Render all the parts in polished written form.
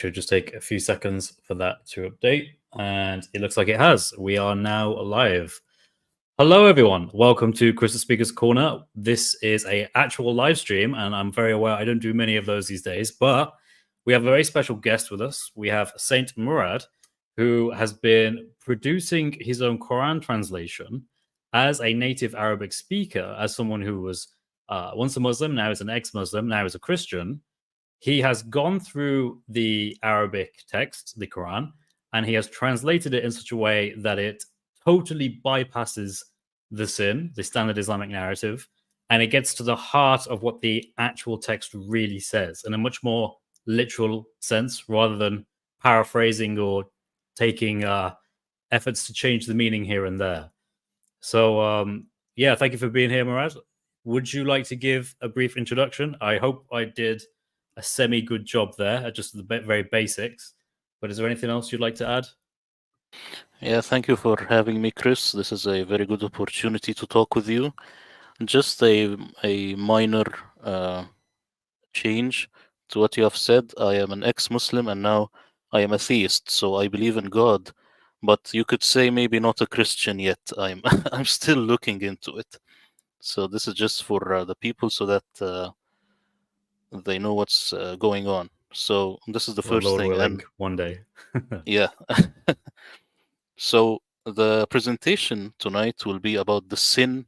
Should just take a few seconds for that to update, and it looks like it has. We are now live. Hello, everyone. Welcome to Crystal Speaker's Corner. This is a actual live stream, and I'm very aware I don't do many of those these days, but we have a very special guest with us. We have Saint Murad, who has been producing his own Quran translation as a native Arabic speaker, as someone who was once a Muslim, now is an ex-Muslim, now is a Christian. He has gone through the Arabic text, the Quran, and he has translated it in such a way that it totally bypasses the sin, the standard Islamic narrative, and it gets to the heart of what the actual text really says in a much more literal sense rather than paraphrasing or taking efforts to change the meaning here and there. So, yeah, thank you for being here, Murad. Would you like to give a brief introduction? I hope I did a semi-good job there, just the very basics. But is there anything else you'd like to add? Yeah, thank you for having me, Chris. This is a very good opportunity to talk with you. Just a minor change to what you have said. I am an ex-Muslim and now I am a theist, so I believe in God. But you could say maybe not a Christian yet. I'm I'm still looking into it. So this is just for the people so that they know what's going on. So this is the Well, first Lord thing, willing, and one day. yeah. So the presentation tonight will be about the sin,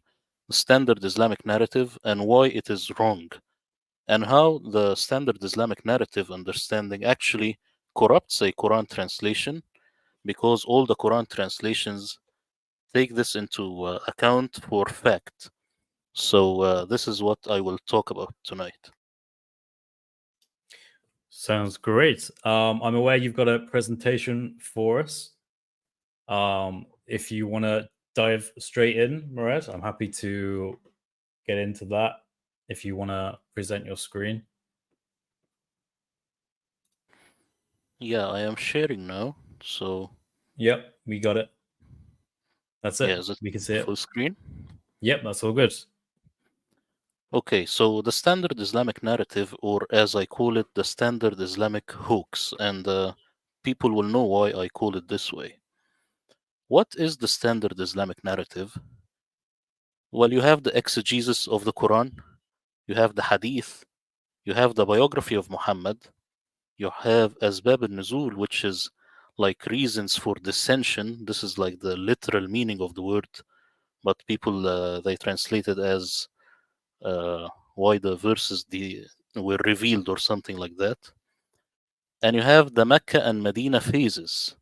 standard Islamic narrative, and why it is wrong, and how the standard Islamic narrative understanding actually corrupts a Quran translation, because all the Quran translations take this into account for fact. So this is what I will talk about tonight. Sounds great. I'm aware you've got a presentation for us. If you want to dive straight in, Murad, I'm happy to get into that. If you want to present your screen. Yeah, I am sharing now. So Yep, we got it. That's yeah, it. is it We can see full it. screen? Yep, that's all good. Okay, so the standard Islamic narrative, or as I call it, the standard Islamic hoax, and people will know why I call it this way. What is the standard Islamic narrative? Well, you have the exegesis of the Quran, you have the hadith, you have the biography of Muhammad, you have Asbab al-Nuzul, which is like reasons for dissension. This is like the literal meaning of the word, but people they translate it as why the verses were revealed or something like that. And you have the Mecca and Medina phases.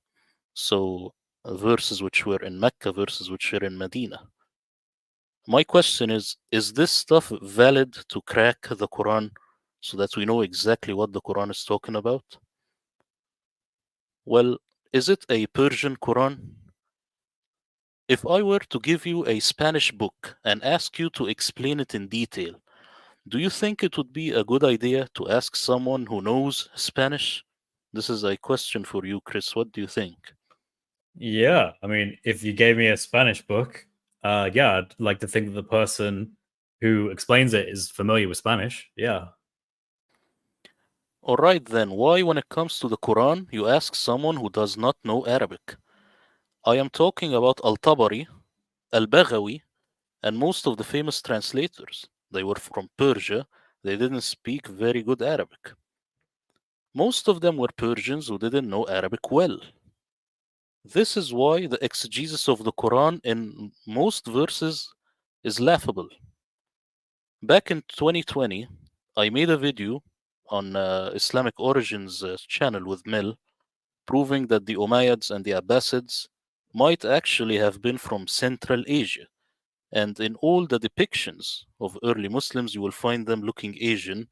So verses which were in Mecca, verses which were in Medina. My question is this stuff valid to crack the Quran so that we know exactly what the Quran is talking about? Well, is it a Persian Quran? If I were to give you a Spanish book and ask you to explain it in detail, do you think it would be a good idea to ask someone who knows Spanish? This is a question for you, Chris. What do you think? Yeah, I mean, if you gave me a Spanish book, yeah, I'd like to think that the person who explains it is familiar with Spanish. Yeah. All right, then, why, when it comes to the Quran, you ask someone who does not know Arabic? I am talking about Al Tabari, Al Baghawi, and most of the famous translators. They were from Persia, they didn't speak very good Arabic. Most of them were Persians who didn't know Arabic well. This is why the exegesis of the Quran in most verses is laughable. Back in 2020, I made a video on Islamic Origins channel with Mel, proving that the Umayyads and the Abbasids might actually have been from Central Asia. And in all the depictions of early Muslims, you will find them looking Asian.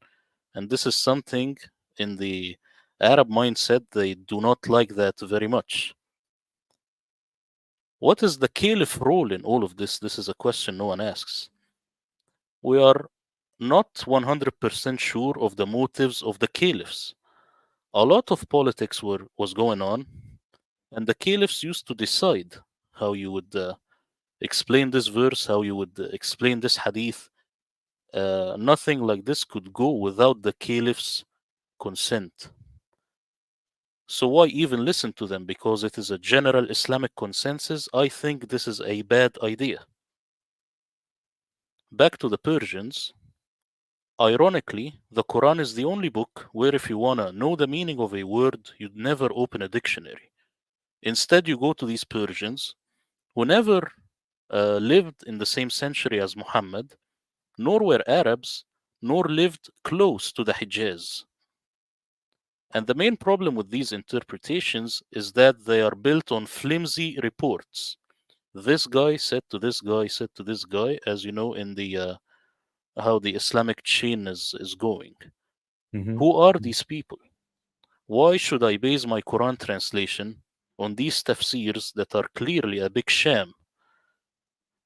And this is something in the Arab mindset, they do not like that very much. What is the caliph role in all of this? This is a question no one asks. We are not 100% sure of the motives of the caliphs. A lot of politics was going on, and the caliphs used to decide how you would explain this verse, how you would explain this hadith. Nothing like this could go without the caliph's consent. So why even listen to them? Because it is a general Islamic consensus. I think this is a bad idea. Back to the Persians. Ironically, the Quran is the only book where if you want to know the meaning of a word, you'd never open a dictionary. Instead, you go to these Persians who never lived in the same century as Muhammad, nor were Arabs, nor lived close to the Hijaz. And the main problem with these interpretations is that they are built on flimsy reports. This guy said to this guy, said to this guy, as you know, in the how the Islamic chain is going. Mm-hmm. Who are these people? Why should I base my Quran translation on these tafsirs that are clearly a big sham?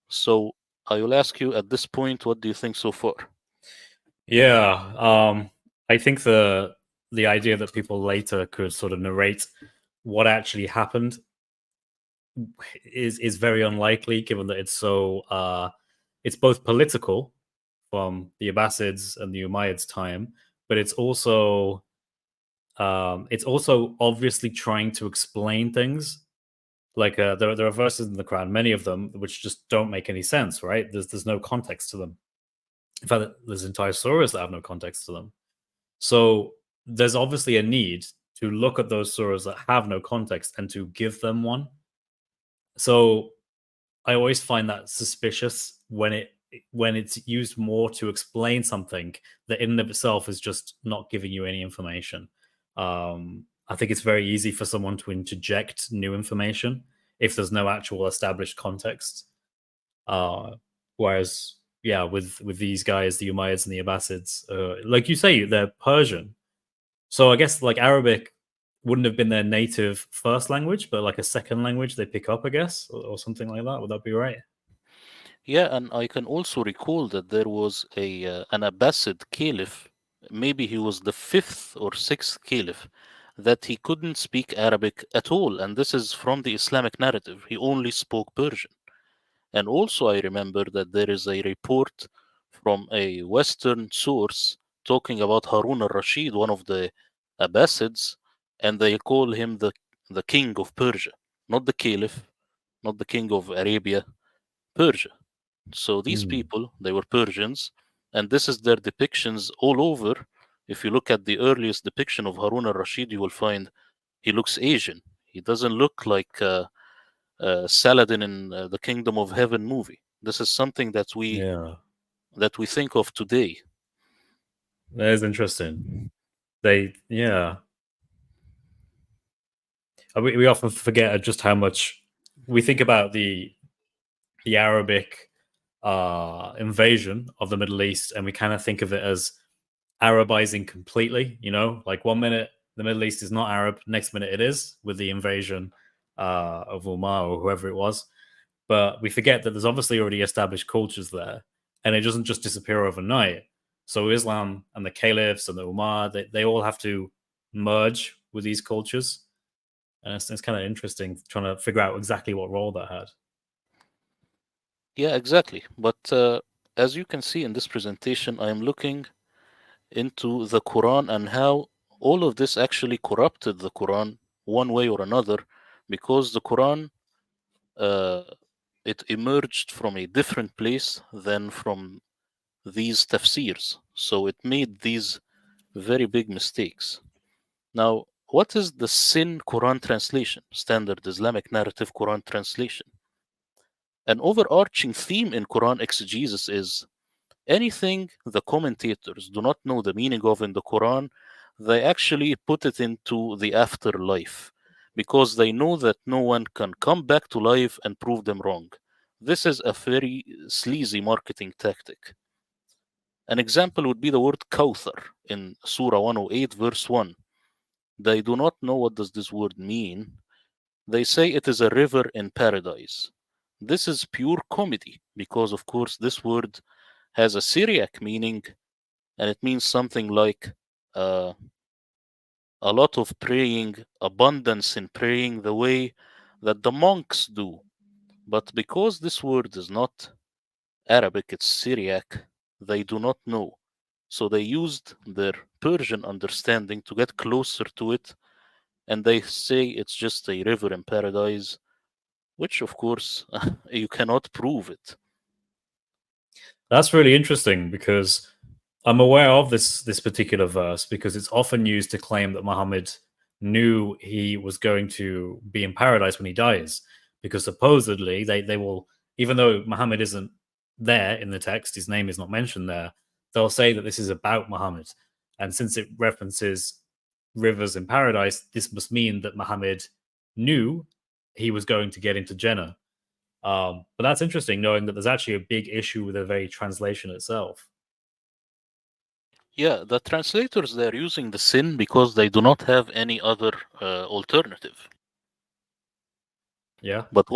So I will ask you at this point, what do you think so far? Yeah, I think the idea that people later could sort of narrate what actually happened is very unlikely, given that it's both political from the Abbasids and the Umayyads time, but it's also obviously trying to explain things. Like there are verses in the Quran, many of them, which just don't make any sense. Right? There's no context to them. In fact, there's entire surahs that have no context to them. So there's obviously a need to look at those surahs that have no context and to give them one. So I always find that suspicious when it's used more to explain something that in and of itself is just not giving you any information. I think it's very easy for someone to interject new information if there's no actual established context. Whereas, yeah, with these guys, the Umayyads and the Abbasids, like you say, they're Persian. So I guess like Arabic wouldn't have been their native first language, but like a second language they pick up, I guess, or something like that. Would that be right? Yeah, and I can also recall that there was a an Abbasid caliph, maybe he was the fifth or sixth caliph, that he couldn't speak Arabic at all, and this is from the Islamic narrative. He only spoke Persian. And also, I remember that there is a report from a Western source talking about Harun al-Rashid, one of the Abbasids, and they call him the king of Persia, not the caliph, not the king of Arabia, Persia. So these Mm, people, they were Persians, and this is their depictions all over. If you look at the earliest depiction of Harun al-Rashid, you will find he looks Asian. He doesn't look like Saladin in the Kingdom of Heaven movie. This is something yeah, that we think of today. that is interesting. Yeah, we often forget just how much we think about the Arabic invasion of the Middle East, and we kind of think of it as Arabizing completely. You know, like one minute the Middle East is not Arab, next minute it is with the invasion of Umar or whoever it was. But we forget that there's obviously already established cultures there, and it doesn't just disappear overnight. So Islam and the caliphs and the Umar, they all have to merge with these cultures, and it's kind of interesting trying to figure out exactly what role that had. Yeah, exactly. But as you can see in this presentation, I am looking into the Quran and how all of this actually corrupted the Quran one way or another, because the Quran uh, it emerged from a different place than from these tafsirs. So it made these very big mistakes. Now, what is the SIN Quran translation, Standard Islamic Narrative Quran Translation? An overarching theme in Quran exegesis is anything the commentators do not know the meaning of in the Quran, they actually put it into the afterlife because they know that no one can come back to life and prove them wrong. This is a very sleazy marketing tactic. An example would be the word Kawthar in Surah 108, verse 1. They do not know what does this word mean. They say it is a river in paradise. This is pure comedy because, of course, this word has a Syriac meaning and it means something like uh, a lot of praying, abundance in praying, the way that the monks do. But because this word is not Arabic, it's Syriac, they do not know. So they used their Persian understanding to get closer to it and they say it's just a river in paradise, which of course you cannot prove it. That's really interesting because I'm aware of this particular verse because it's often used to claim that Muhammad knew he was going to be in paradise when he dies. Because supposedly they will, even though Muhammad isn't there in the text, his name is not mentioned there, they'll say that this is about Muhammad. And since it references rivers in paradise, this must mean that Muhammad knew he was going to get into Jannah. But that's interesting, knowing that there's actually a big issue with the very translation itself. Yeah, the translators, they're using the sin because they do not have any other alternative. Yeah, But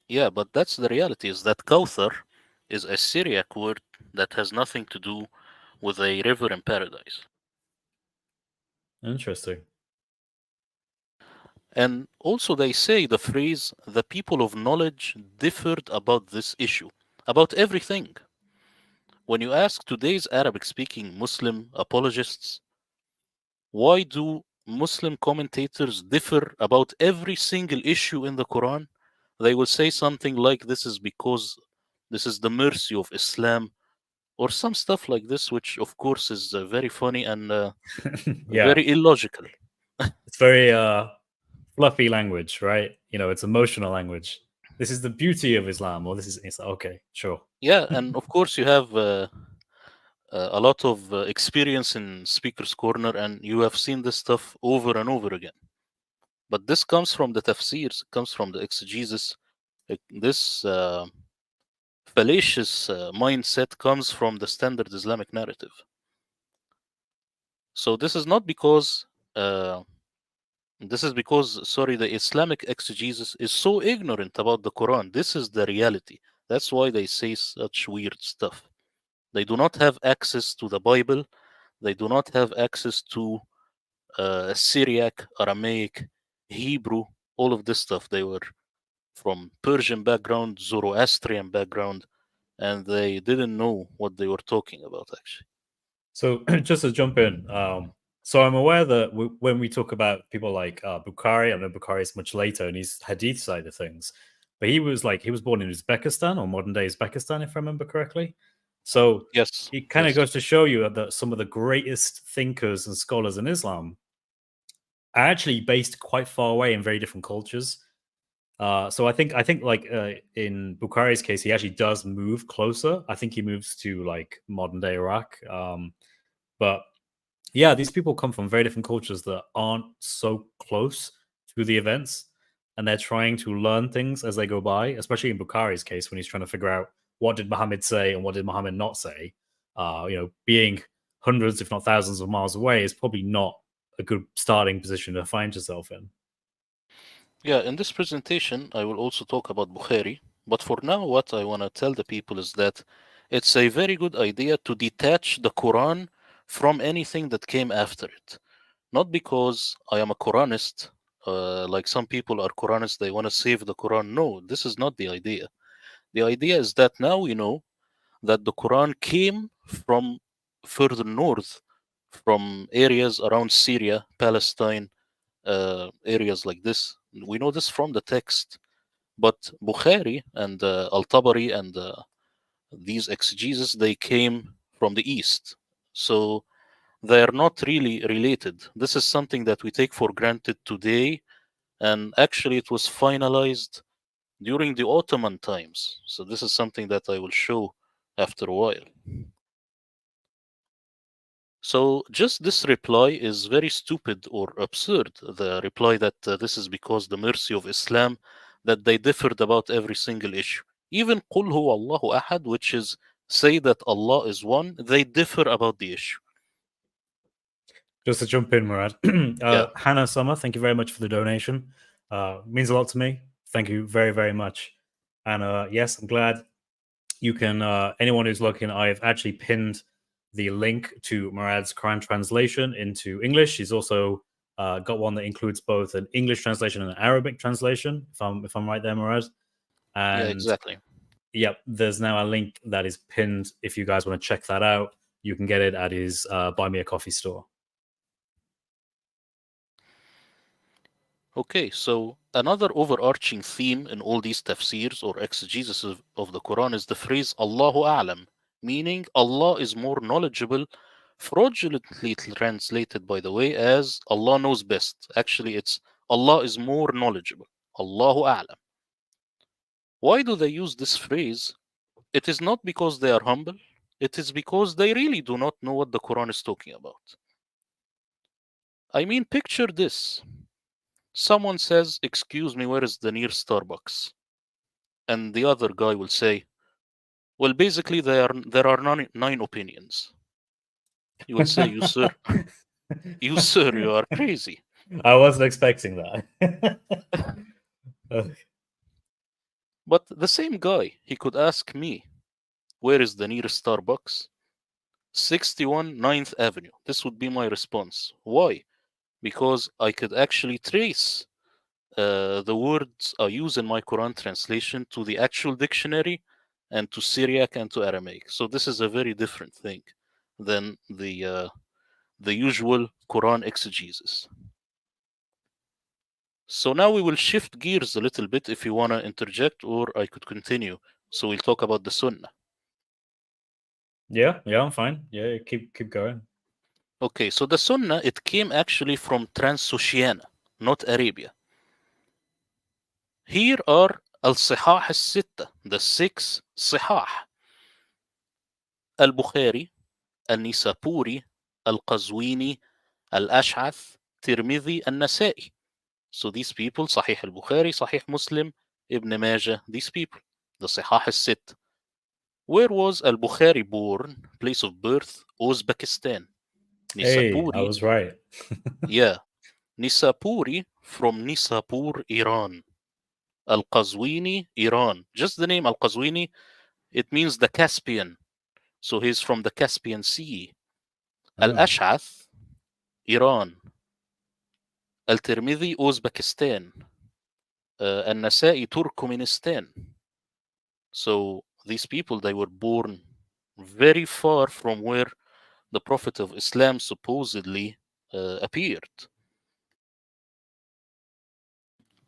yeah. but that's the reality, is that Kawthar is a Syriac word that has nothing to do with a river in paradise. Interesting. And also they say the phrase, the people of knowledge differed about this issue, about everything. When you ask today's Arabic speaking Muslim apologists, why do Muslim commentators differ about every single issue in the Quran? They will say something like, this is because this is the mercy of Islam, or some stuff like this, which of course is very funny and Yeah, very illogical. it's very fluffy language, right? You know, it's emotional language. This is the beauty of Islam, or this is it's okay, sure. Yeah, and of course you have a lot of experience in Speaker's Corner, and you have seen this stuff over and over again. But this comes from the tafsirs, comes from the exegesis. This fallacious mindset comes from the standard Islamic narrative. So this is because, sorry, the Islamic exegesis is so ignorant about the Quran. This is the reality. That's why they say such weird stuff. They do not have access to the Bible. They do not have access to Syriac, Aramaic, Hebrew, all of this stuff. They were from Persian background, Zoroastrian background, and they didn't know what they were talking about, actually. So just to jump in, so I'm aware that when we talk about people like Bukhari, I know Bukhari is much later in his Hadith side of things, but he was born in Uzbekistan or modern day Uzbekistan, if I remember correctly. So Yes, it kind of yes. goes to show you that some of the greatest thinkers and scholars in Islam are actually based quite far away in very different cultures. So I think like in Bukhari's case, he actually does move closer. I think he moves to like modern day Iraq. But yeah, these people come from very different cultures that aren't so close to the events, and they're trying to learn things as they go by. Especially in Bukhari's case, when he's trying to figure out what did Muhammad say and what did Muhammad not say. Being hundreds, if not thousands, of miles away is probably not a good starting position to find yourself in. Yeah, in this presentation, I will also talk about Bukhari. But for now, what I want to tell the people is that it's a very good idea to detach the Quran from anything that came after it. Not because I am a Quranist, like some people are Quranists, they want to save the Quran. No, this is not the idea. The idea is that now we know that the Quran came from further north, from areas around Syria, Palestine, areas like this. We know this from the text. But Bukhari and Al-Tabari and these exegesis, they came from the east. So they are not really related. This is something that we take for granted today, and actually it was finalized during the Ottoman times. So this is something that I will show after a while. So just this reply is very stupid or absurd. The reply that this is because the mercy of Islam, that they differed about every single issue. Even قُلْ هُوَ اللَّهُ أَحَدٌ, which is say that Allah is one, they differ about the issue. Just to jump in, Murad. Yeah, Hannah Summer, thank you very much for the donation. Means a lot to me. Thank you very, very much. And yes, I'm glad you can. Anyone who's looking, I've actually pinned the link to Murad's Quran translation into English. He's also got one that includes both an English translation and an Arabic translation. If I'm right there, Murad. yeah, And exactly. yep, there's now a link that is pinned. If you guys want to check that out, you can get it at his Buy Me a Coffee store. Okay, so another overarching theme in all these tafsirs or exegesis of the Quran is the phrase Allahu A'lam, meaning Allah is more knowledgeable, fraudulently translated, by the way, as Allah knows best. Actually, it's Allah is more knowledgeable. Allahu A'lam. Why do they use this phrase? It is not because they are humble, it is because they really do not know what the Quran is talking about. I mean, picture this. Someone says, "Excuse me, where is the nearest Starbucks?" And the other guy will say, "Well, basically, there are nine opinions." You will say, "You sir, you are crazy." I wasn't expecting that. But the same guy, he could ask me, "Where is the nearest Starbucks?" 61 9th Avenue. This would be my response. Why? Because I could actually trace the words I use in my Quran translation to the actual dictionary and to Syriac and to Aramaic. So this is a very different thing than the usual Quran exegesis. So now we will shift gears a little bit if you want to interject, or I could continue. So we'll talk about the Sunnah. yeah, I'm fine. Yeah, keep going. Okay, so the Sunnah, it came actually from Transoceania, not Arabia. Here are al-Sihah al-Sitta, the six Sihah. Al-Bukhari, Al-Nisapuri, Al-Qazwini, Al-Ash'ath, Tirmidhi, Al-Nasa'i. So these people, Sahih al-Bukhari, Sahih Muslim, Ibn Majah, these people, the Sihah al-Sitta. Where was al-Bukhari born? Place of birth, Uzbekistan. Hey, I Nisapuri, was right. yeah. Nisapuri from Nisapur, Iran. Al-Qazwini, Iran. Just the name Al-Qazwini, it means the Caspian. So he's from the Caspian Sea. Oh. Al-Ash'ath, Iran. Al-Tirmidhi, Uzbekistan. Al-Nasa'i, Turkmenistan. So these people, they were born very far from where the Prophet of Islam supposedly appeared.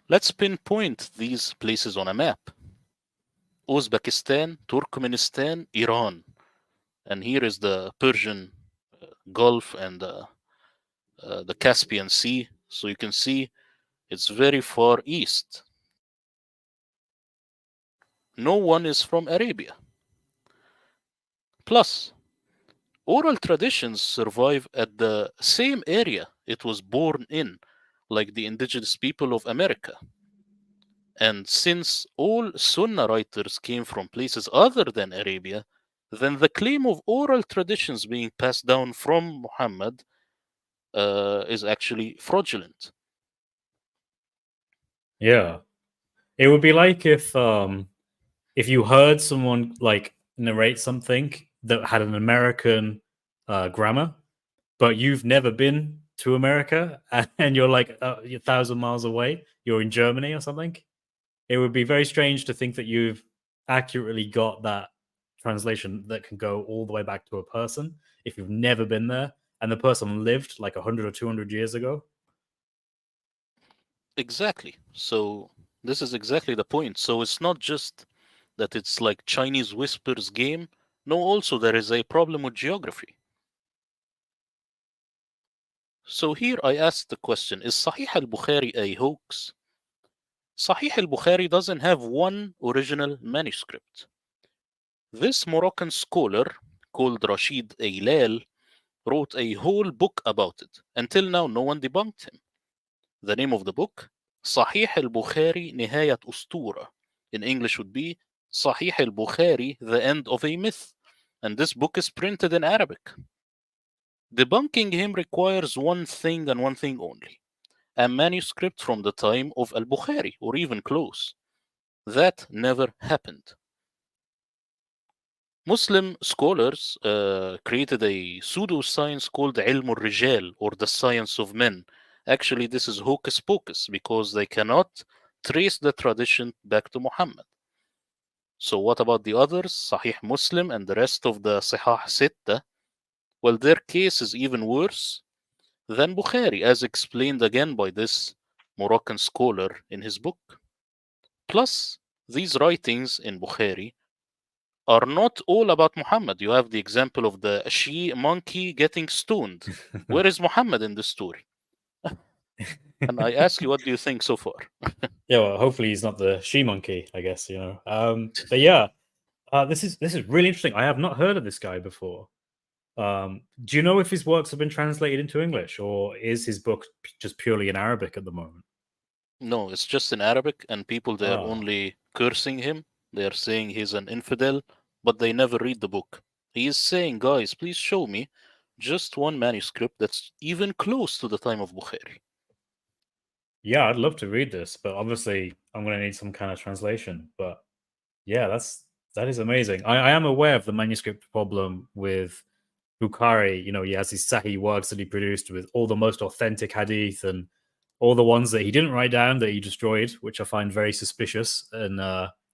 Let's pinpoint these places on a map. Uzbekistan, Turkmenistan, Iran. And here is the Persian Gulf and the Caspian Sea. So you can see it's very far east. No one is from Arabia. Plus, oral traditions survive at the same area it was born in, like the indigenous people of America. And since all Sunnah writers came from places other than Arabia, then the claim of oral traditions being passed down from Muhammad is actually fraudulent. Yeah. It would be like if you heard someone like narrate something that had an American grammar, but you've never been to America and you're like 1,000 miles away, you're in Germany or something. It would be very strange to think that you've accurately got that translation that can go all the way back to a person if you've never been there and the person lived like 100 or 200 years ago. Exactly. So this is exactly the point. So it's not just that it's like Chinese whispers game. No, also there is a problem with geography. So here I ask the question, is Sahih al-Bukhari a hoax? Sahih al-Bukhari doesn't have one original manuscript. This Moroccan scholar called Rashid Eilal wrote a whole book about it. Until now, no one debunked him. The name of the book, Sahih al-Bukhari Nihayat Ustura. In English would be Sahih al-Bukhari, The End of a Myth. And this book is printed in Arabic. Debunking him requires one thing and one thing only, a manuscript from the time of al-Bukhari, or even close. That never happened. Muslim scholars created a pseudoscience called Ilm al-Rijal, or the science of men. Actually, this is hocus pocus because they cannot trace the tradition back to Muhammad. So what about the others, Sahih Muslim and the rest of the Sihah Sitta? Well, their case is even worse than Bukhari, as explained again by this Moroccan scholar in his book. Plus, these writings in Bukhari are not all about Muhammad. You have the example of the she monkey getting stoned. Where is Muhammad in this story? And I ask you, what do you think so far? Yeah, well, hopefully he's not the she monkey, I guess, But yeah, this is really interesting. I have not heard of this guy before. Do you know if his works have been translated into English, or is his book just purely in Arabic at the moment? No, it's just in Arabic, and people they are Ah, only cursing him. They are saying he's an infidel, but they never read the book. He is saying, guys, please show me just one manuscript that's even close to the time of Bukhari. yeah, I'd love to read this, but obviously I'm going to need some kind of translation. But yeah, that is amazing. I am aware of the manuscript problem with Bukhari. He has these Sahih works that he produced with all the most authentic hadith and all the ones that he didn't write down that he destroyed, which I find very suspicious and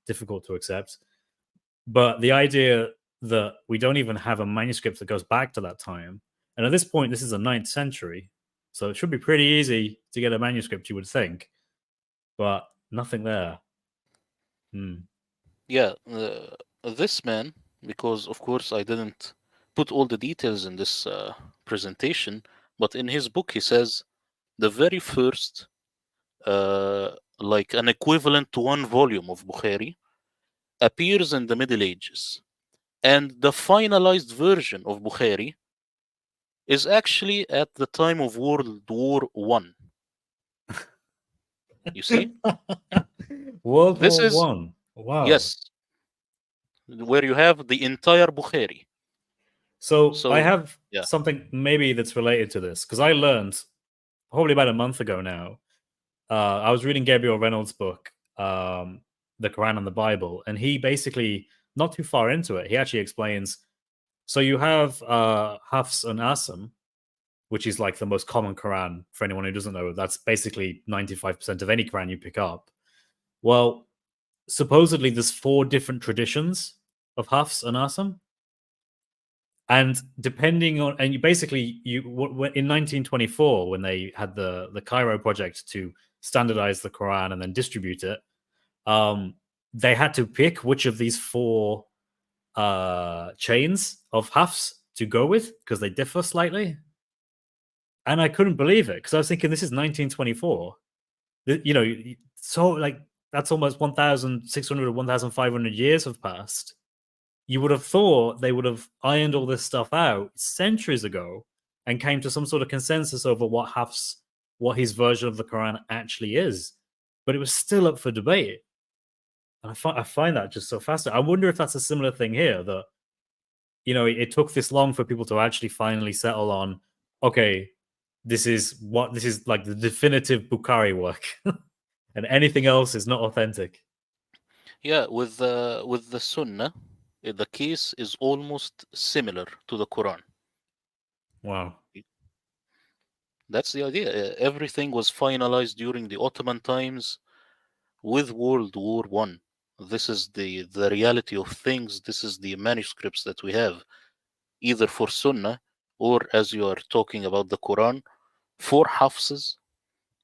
difficult to accept. But the idea that we don't even have a manuscript that goes back to that time, and at this point, this is the 9th century, so it should be pretty easy to get a manuscript, you would think, but nothing there. Hmm. Yeah, this man, because of course I didn't put all the details in this presentation, but in his book he says the very first, like an equivalent to one volume of Bukhari, appears in the Middle Ages. And the finalized version of Bukhari is actually at the time of World War One. You see? World This War is, One. Wow. yes, where you have the entire Bukhari. So I So, have yeah. something maybe that's related to this because I learned probably about a month ago now. I was reading Gabriel Reynolds' book, The Quran and the Bible, and he basically, not too far into it, he actually explains. So you have Hafs and Asam, which is like the most common Quran for anyone who doesn't know. That's basically 95% of any Quran you pick up. Well, supposedly there's 4 different traditions of Hafs and Asam. And depending on, and you basically, in 1924, when they had the Cairo project to standardize the Quran and then distribute it, they had to pick which of these 4 chains of Hafs to go with because they differ slightly. And I couldn't believe it because I was thinking this is 1924. So like that's almost 1,600 or 1,500 years have passed. You would have thought they would have ironed all this stuff out centuries ago and came to some sort of consensus over what his version of the Quran actually is. But it was still up for debate. And I find that just so fascinating. I wonder if that's a similar thing here that, it took this long for people to actually finally settle on, okay, this is like the definitive Bukhari work. And anything else is not authentic. Yeah, with the Sunnah, the case is almost similar to the Quran. Wow. That's the idea. Everything was finalized during the Ottoman times with World War One. This is the reality of things. This is the manuscripts that we have, either for Sunnah or, as you are talking about the Quran, for Hafs.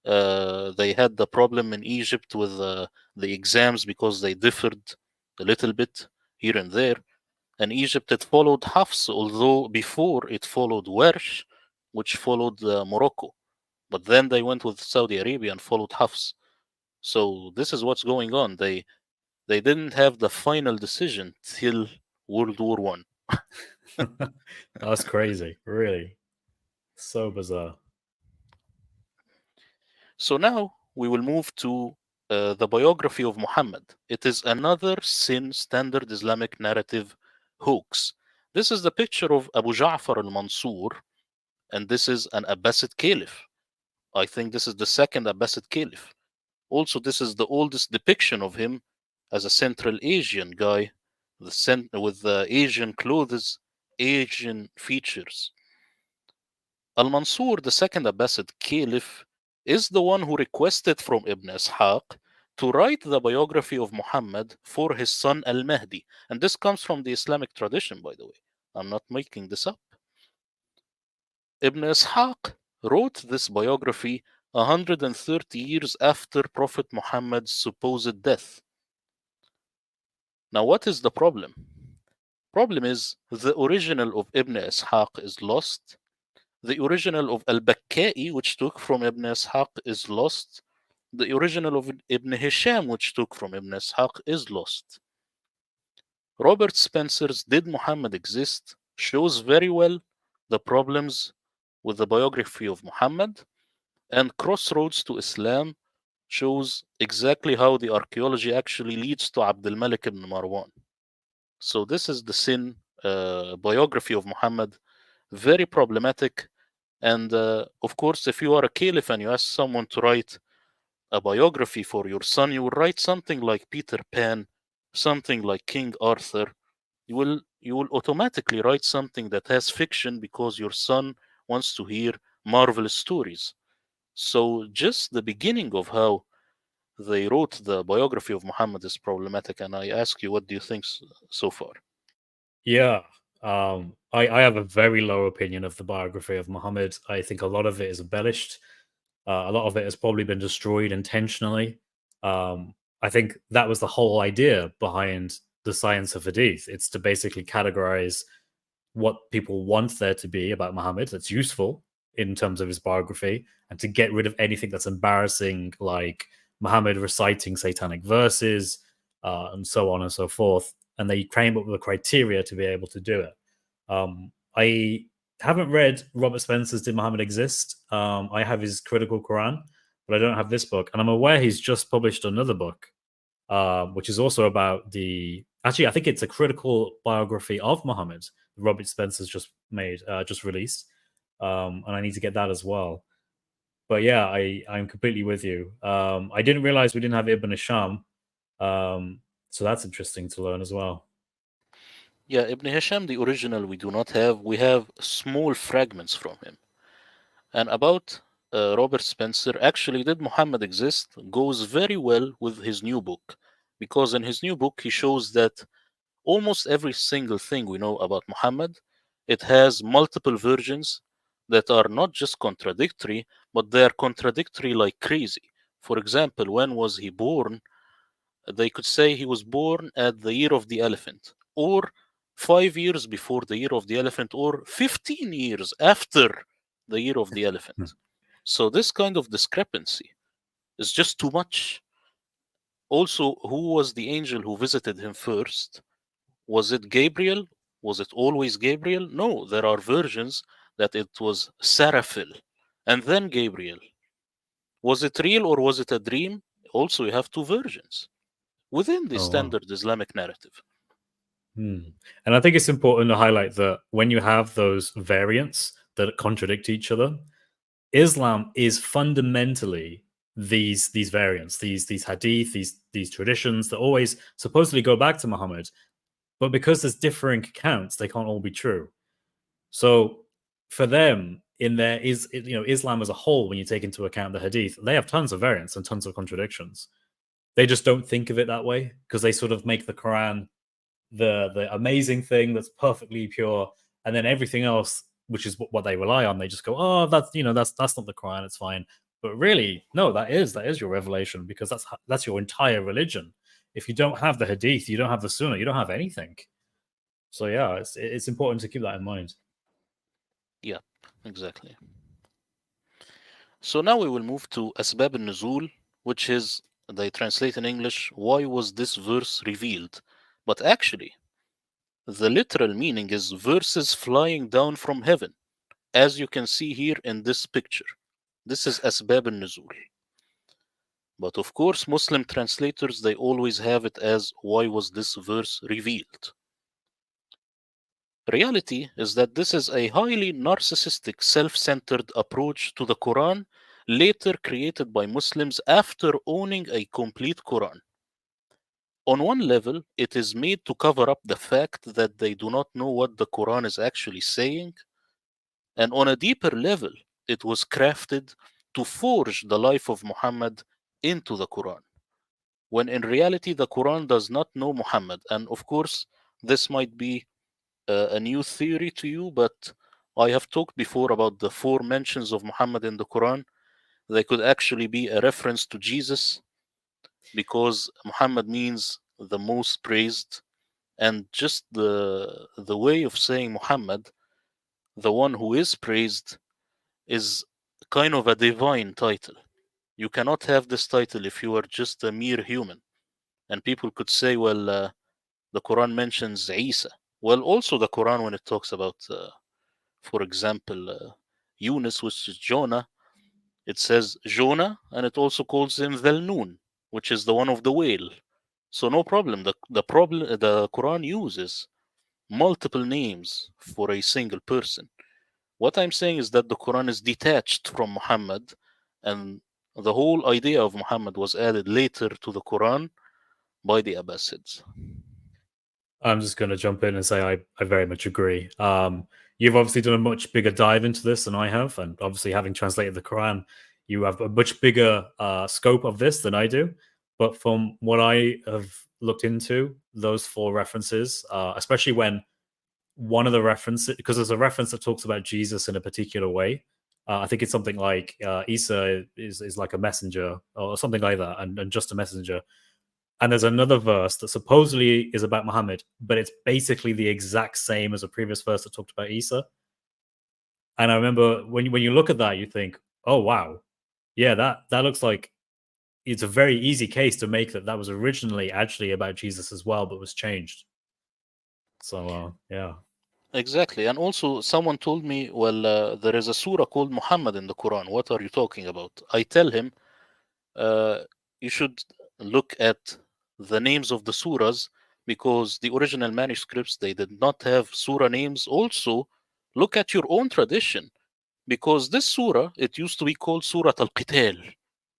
They had the problem in Egypt with the exams because they differed a little bit here and there. And Egypt, it followed Hafs, although before it followed Warsh, which followed Morocco. But then they went with Saudi Arabia and followed Hafs. So this is what's going on. They didn't have the final decision till World War One. That's crazy. Really. So bizarre. So now we will move to the biography of Muhammad. It is another standard Islamic narrative hoax. This is the picture of Abu Ja'far al-Mansur, and this is an Abbasid caliph. I think this is the second Abbasid caliph. Also, this is the oldest depiction of him as a Central Asian guy, with the Asian clothes, Asian features. Al-Mansur, the second Abbasid caliph, is the one who requested from Ibn Ishaq to write the biography of Muhammad for his son Al-Mahdi. And this comes from the Islamic tradition, by the way. I'm not making this up. Ibn Ishaq wrote this biography 130 years after Prophet Muhammad's supposed death. Now, what is the problem? Problem is the original of Ibn Ishaq is lost. The original of Al-Bakka'i, which took from Ibn Ishaq, is lost. The original of Ibn Hisham, which took from Ibn Ishaq, is lost. Robert Spencer's Did Muhammad Exist shows very well the problems with the biography of Muhammad, and Crossroads to Islam shows exactly how the archaeology actually leads to Abdul Malik ibn Marwan. So this is the sin biography of Muhammad, very problematic. And of course, if you are a caliph and you ask someone to write a biography for your son, you will write something like Peter Pan, something like King Arthur. You will automatically write something that has fiction because your son wants to hear marvelous stories. So just the beginning of how they wrote the biography of Muhammad is problematic. And I ask you, what do you think so far? Yeah. I have a very low opinion of the biography of Muhammad. I think a lot of it is embellished. A lot of it has probably been destroyed intentionally. I think that was the whole idea behind the science of hadith. It's to basically categorize what people want there to be about Muhammad that's useful in terms of his biography, and to get rid of anything that's embarrassing, like Muhammad reciting satanic verses, and so on and so forth. And they came up with a criteria to be able to do it. I haven't read Robert Spencer's Did Muhammad Exist? I have his Critical Quran, but I don't have this book. And I'm aware he's just published another book, which is also about the. Actually, I think it's a critical biography of Muhammad. Robert Spencer's just released, and I need to get that as well. But yeah, I'm completely with you. I didn't realize we didn't have Ibn Hisham, so that's interesting to learn as well. Yeah, Ibn Hisham, the original, we do not have. We have small fragments from him. And about Robert Spencer, actually, Did Muhammad Exist goes very well with his new book, because in his new book, he shows that almost every single thing we know about Muhammad, it has multiple versions that are not just contradictory, but they are contradictory like crazy. For example, when was he born? They could say he was born at the year of the elephant, or 5 years before the year of the elephant, or 15 years after the year of the elephant. So, this kind of discrepancy is just too much. Also, who was the angel who visited him first? Was it Gabriel? Was it always Gabriel? No, there are versions that it was Seraphil and then Gabriel. Was it real or was it a dream? Also, you have two versions within the Oh wow. standard Islamic narrative. And I think it's important to highlight that when you have those variants that contradict each other, Islam is fundamentally these variants, these hadith, these traditions that always supposedly go back to Muhammad, but because there's differing accounts, they can't all be true. So for them, in there is Islam as a whole, when you take into account the hadith, they have tons of variants and tons of contradictions. They just don't think of it that way because they sort of make the Quran the amazing thing that's perfectly pure, and then everything else, which is what they rely on, they just go, oh, that's not the Quran, it's fine. But really, no, that is your revelation, because that's your entire religion. If you don't have the hadith, you don't have the Sunnah, you don't have anything. So yeah, it's important to keep that in mind. Yeah, exactly. So now we will move to Asbab al-Nuzul, which is, they translate in English, why was this verse revealed? But actually, the literal meaning is verses flying down from heaven, as you can see here in this picture. This is Asbab al-Nuzul. But of course, Muslim translators, they always have it as, why was this verse revealed? Reality is that this is a highly narcissistic, self-centered approach to the Quran, later created by Muslims after owning a complete Quran. On one level, it is made to cover up the fact that they do not know what the Quran is actually saying, and on a deeper level, it was crafted to forge the life of Muhammad into the Quran, when in reality the Quran does not know Muhammad. And of course, this might be a new theory to you, but I have talked before about the 4 mentions of Muhammad in the Quran. they could actually be a reference to Jesus, because Muhammad means the most praised, and just the way of saying Muhammad, the one who is praised, is kind of a divine title. You cannot have this title if you are just a mere human. And people could say, well, the Quran mentions Isa. Well, also the Quran, when it talks about, for example, Yunus, which is Jonah, it says Jonah, and it also calls him Dhalnoon, which is the one of the whale. So no problem. The Quran uses multiple names for a single person. What I'm saying is that the Quran is detached from Muhammad, and the whole idea of Muhammad was added later to the Quran by the Abbasids. I'm just going to jump in and say I very much agree. You've obviously done a much bigger dive into this than I have, and obviously having translated the Quran, you have a much bigger scope of this than I do. But from what I have looked into, those four references, especially when one of the references, because there's a reference that talks about Jesus in a particular way. I think it's something like Isa is like a messenger or something like that, and just a messenger. And there's another verse that supposedly is about Muhammad, but it's basically the exact same as a previous verse that talked about Isa. And I remember when you look at that, you think, oh wow, yeah, that looks like it's a very easy case to make that was originally actually about Jesus as well, but was changed. So yeah. Exactly. And also, someone told me, well, there is a surah called Muhammad in the Quran. What are you talking about? I tell him, uh, you should look at the names of the surahs, because the original manuscripts, they did not have surah names. Also, look at your own tradition, because this surah, it used to be called Surah Al-Qital,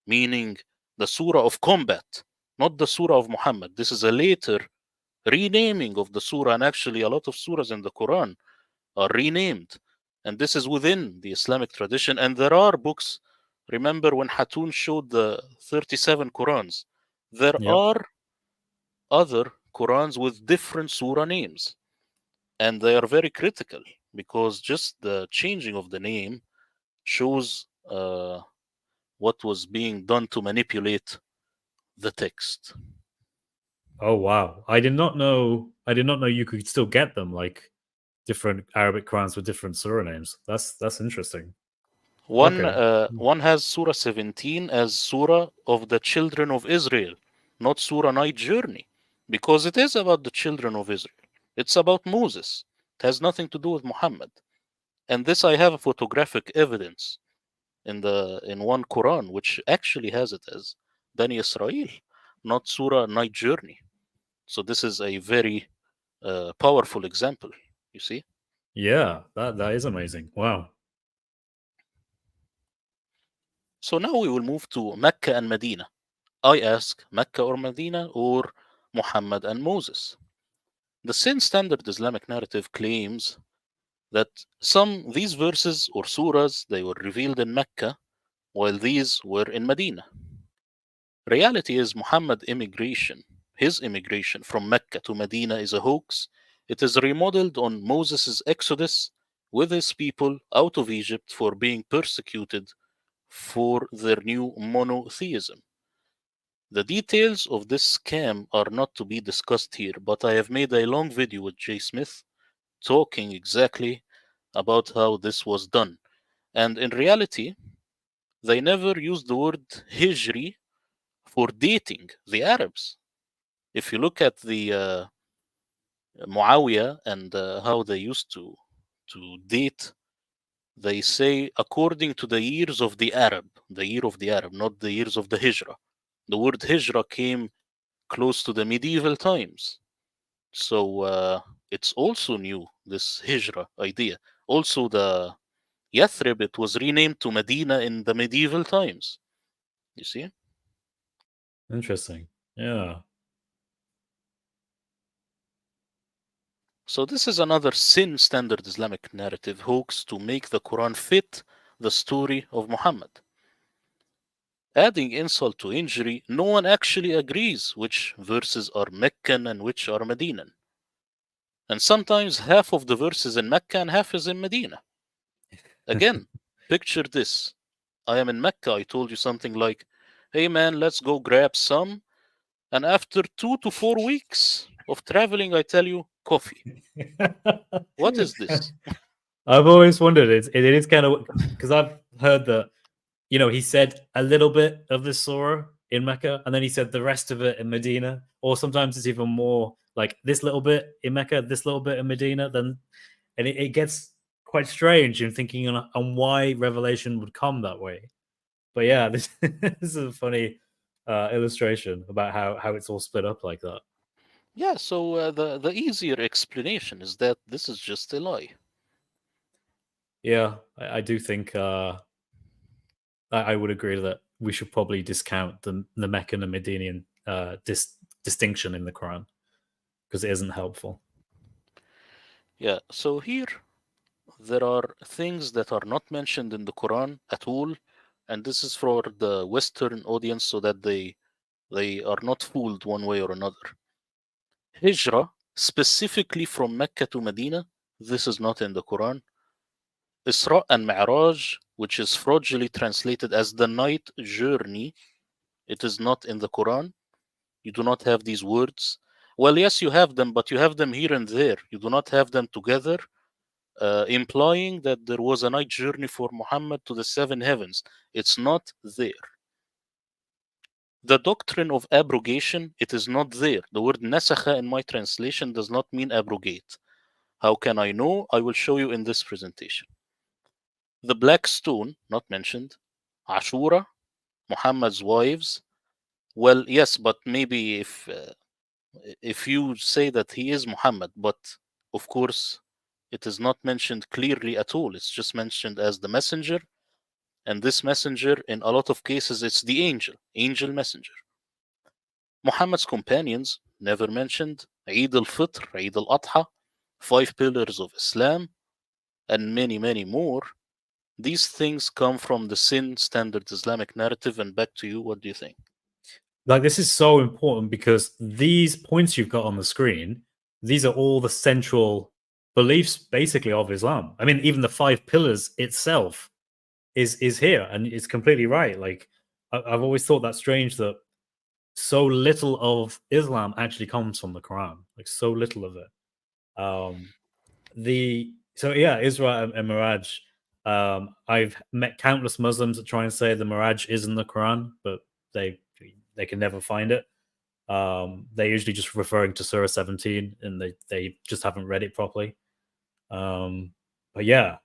meaning the surah of combat, not the surah of Muhammad. This is a later renaming of the surah, and actually a lot of surahs in the Quran are renamed. And this is within the Islamic tradition. And there are books. Remember when Hatun showed the 37 Qurans? There Yep. are other Qurans with different surah names. And they are very critical, because just the changing of the name shows what was being done to manipulate the text. Oh wow. I did not know you could still get them like different Arabic Qurans with different surah names. That's interesting. Okay. One has Surah 17 as Surah of the children of Israel, not Surah Night Journey, because it is about the children of Israel. It's about Moses. It has nothing to do with Muhammad. And this I have a photographic evidence in one Quran, which actually has it as Bani Israel, not Surah Night Journey. So this is a very powerful example. You see. Yeah, that is amazing. Wow. So now we will move to Mecca and Medina. I ask Mecca or Medina, or Muhammad and Moses. The Sin Standard Islamic narrative claims that these verses or surahs, they were revealed in Mecca, while these were in Medina. Reality is his immigration from Mecca to Medina, is a hoax. It is remodeled on Moses' exodus with his people out of Egypt for being persecuted for their new monotheism. The details of this scam are not to be discussed here, but I have made a long video with Jay Smith talking exactly about how this was done. And in reality, they never used the word Hijri for dating the Arabs. If you look at the Muawiyah and how they used to date, they say according to the years of the Arab, the year of the Arab, not the years of the Hijra. The word Hijra came close to the medieval times. So it's also new, this Hijra idea. Also, the Yathrib, it was renamed to Medina in the medieval times. You see? Interesting. Yeah. So this is another sin standard Islamic narrative hoax to make the Quran fit the story of Muhammad. Adding insult to injury, no one actually agrees which verses are Meccan and which are Medinan. And sometimes half of the verses in Mecca and half is in Medina. Again, picture this. I am in Mecca. I told you something like, hey man, let's go grab some. And after 2 to 4 weeks of traveling, I tell you, coffee. What is this? I've always wondered. It is kind of because I've heard that he said a little bit of the surah in Mecca, and then he said the rest of it in Medina, or sometimes it's even more like this little bit in Mecca, this little bit in Medina. Then, and it gets quite strange in thinking on why revelation would come that way. But yeah, this, this is a funny illustration about how it's all split up like that. Yeah, so the easier explanation is that this is just a lie. Yeah, I do think I would agree that we should probably discount the Meccan and Medinian distinction in the Quran because it isn't helpful. Yeah, so here there are things that are not mentioned in the Quran at all, and this is for the Western audience so that they are not fooled one way or another. Hijrah, specifically from Mecca to Medina, this is not in the Quran. Isra and Mi'raj, which is fraudulently translated as the night journey, it is not in the Quran. You do not have these words. Well, yes, you have them, but you have them here and there. You do not have them together, implying that there was a night journey for Muhammad to the seven heavens. It's not there. The doctrine of abrogation, it is not there. The word nasakha in my translation does not mean abrogate. How can I know? I will show you in this presentation. The black stone, not mentioned. Ashura, Muhammad's wives. Well, yes, but maybe if you say that he is Muhammad, but of course it is not mentioned clearly at all. It's just mentioned as the messenger, and this messenger, in a lot of cases, it's the angel messenger. Muhammad's companions, never mentioned. Eid al-Fitr, Eid al-Adha, 5 pillars of Islam, and many, many more. These things come from the sin standard Islamic narrative. And back to you, what do you think? Like this is so important because these points you've got on the screen, these are all the central beliefs basically of Islam. I mean, even the 5 pillars itself is here, and it's completely right. Like I've always thought that strange that so little of Islam actually comes from the Quran, like so little of it. The so yeah, Isra and Miraj. I've met countless Muslims that try and say the Miraj is in the Quran, but they they can never find it. They're usually just referring to Surah 17, and they just haven't read it properly. But yeah,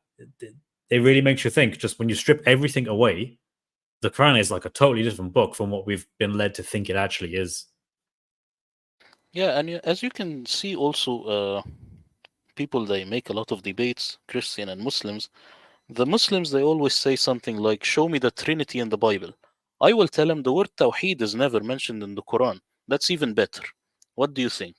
it really makes you think. Just when you strip everything away, the Quran is like a totally different book from what we've been led to think it actually is. Yeah, and as you can see, also, people they make a lot of debates, Christian and Muslims. The Muslims they always say something like, "Show me the Trinity in the Bible." I will tell them the word Tawheed is never mentioned in the Quran. That's even better. What do you think?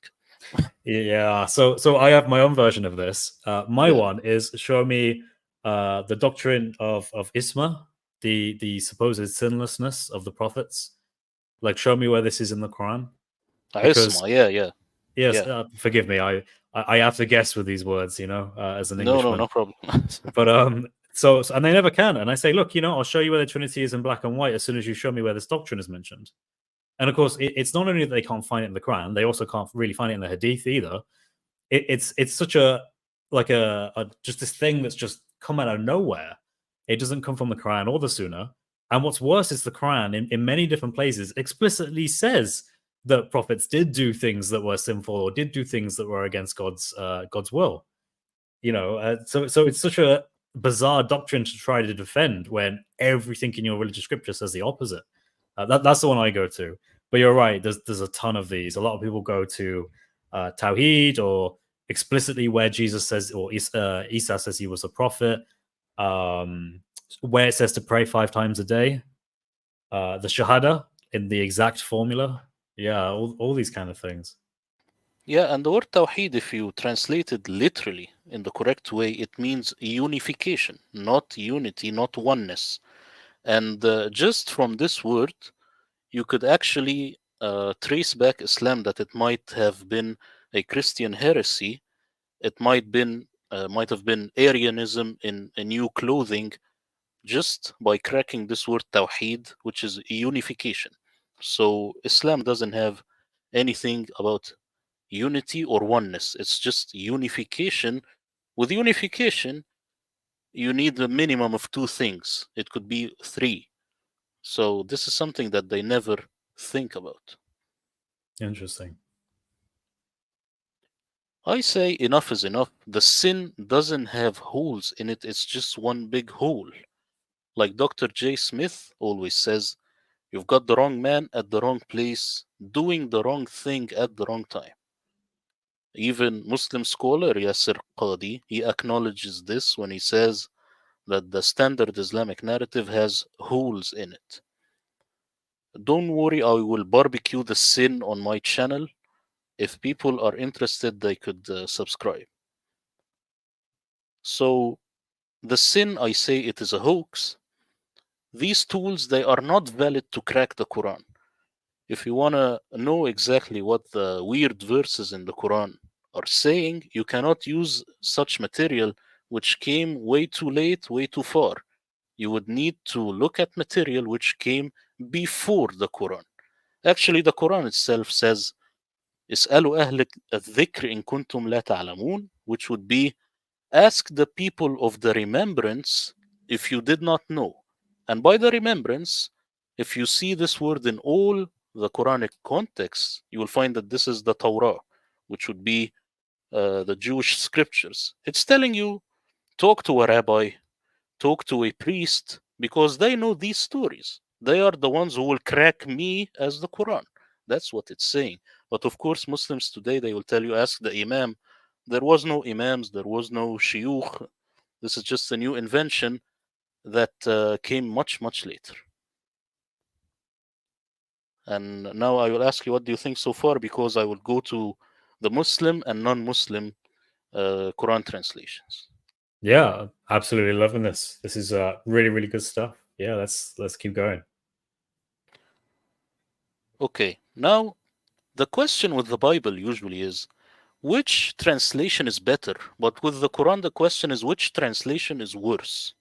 Yeah, so I have my own version of this. My Yeah, one is show me the doctrine of Isma, the supposed sinlessness of the prophets. Like, show me where this is in the Quran. Because Isma. Yeah, yeah, yes, yeah. forgive me, I have to guess with these words, as an No, no, Englishman. no problem. But so and they never can. And I say, look, I'll show you where the Trinity is in black and white as soon as you show me where this doctrine is mentioned. And of course, it's not only that they can't find it in the Quran, they also can't really find it in the Hadith either. It's such a like a just this thing that's just come out of nowhere. It doesn't come from the Quran or the Sunnah. And what's worse is the Quran in many different places explicitly says that prophets did do things that were sinful or did do things that were against God's will. So it's such a bizarre doctrine to try to defend when everything in your religious scripture says the opposite. That's the one I go to. But you're right. There's a ton of these. A lot of people go to Tawheed or explicitly where Jesus says or Isa says he was a prophet. Where it says to pray 5 times a day. The Shahada in the exact formula. Yeah, all these kind of things. Yeah, and the word Tawheed, if you translate it literally in the correct way, it means unification, not unity, not oneness. And just from this word, you could actually trace back Islam that it might have been a Christian heresy. It might have been Arianism in a new clothing. just by cracking this word tawheed, which is unification. So Islam doesn't have anything about unity or oneness. It's just unification. With unification, you need a minimum of two things. It could be three. So this is something that they never think about. Interesting. I say enough is enough. The sin doesn't have holes in it, it's just one big hole. Like Dr. J. Smith always says, you've got the wrong man at the wrong place, doing the wrong thing at the wrong time. Even Muslim scholar Yasser Qadi, he acknowledges this when he says that the standard Islamic narrative has holes in it. Don't worry, I will barbecue the sin on my channel. If people are interested, they could subscribe. So, the sin, I say it is a hoax. These tools, they are not valid to crack the Quran. If you want to know exactly what the weird verses in the Quran are saying, you cannot use such material which came way too late, way too far. You would need to look at material which came before the Quran. Actually, the Quran itself says, اسألوا أهل الذكر إن كنتم لا تعلمون, which would be, ask the people of the remembrance if you did not know. And by the remembrance, if you see this word in all the Quranic contexts, you will find that this is the Torah, which would be the Jewish scriptures. It's telling you, talk to a rabbi, talk to a priest, because they know these stories. They are the ones who will crack me as the Quran. That's what it's saying. But of course, Muslims today, they will tell you, ask the Imam. There was no Imams, there was no Shuyukh. This is just a new invention that came much, much later. And now I will ask you, what do you think so far? Because I will go to the Muslim and non-Muslim Quran translations. Yeah, absolutely loving this. This is really, really good stuff. Yeah, let's keep going. Okay, now the question with the Bible usually is, which translation is better? But with the Quran, the question is, which translation is worse?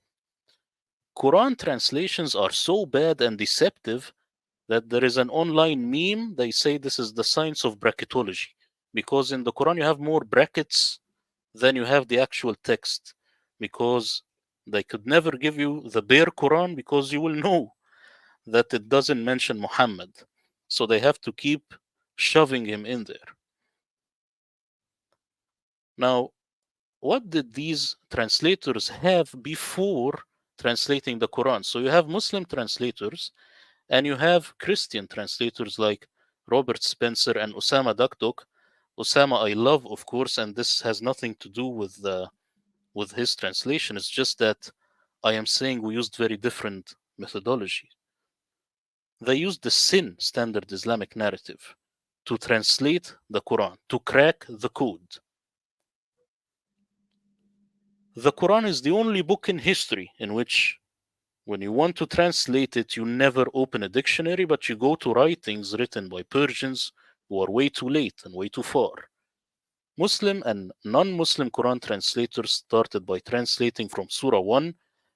Quran translations are so bad and deceptive that there is an online meme. They say this is the science of bracketology, because in the Quran you have more brackets than you have the actual text, because they could never give you the bare Quran, because you will know that it doesn't mention Muhammad. So they have to keep shoving him in there. Now, what did these translators have before translating the Quran? So you have Muslim translators and you have Christian translators like Robert Spencer and Osama Dakdok. Osama I love, of course, and this has nothing to do with his translation. It's just that I am saying we used very different methodology. They used the Sin standard Islamic narrative to translate the Quran, to crack the code. The Quran is the only book in history in which, when you want to translate it, you never open a dictionary, but you go to writings written by Persians who are way too late and way too far. Muslim and non Muslim Quran translators started by translating from Surah 1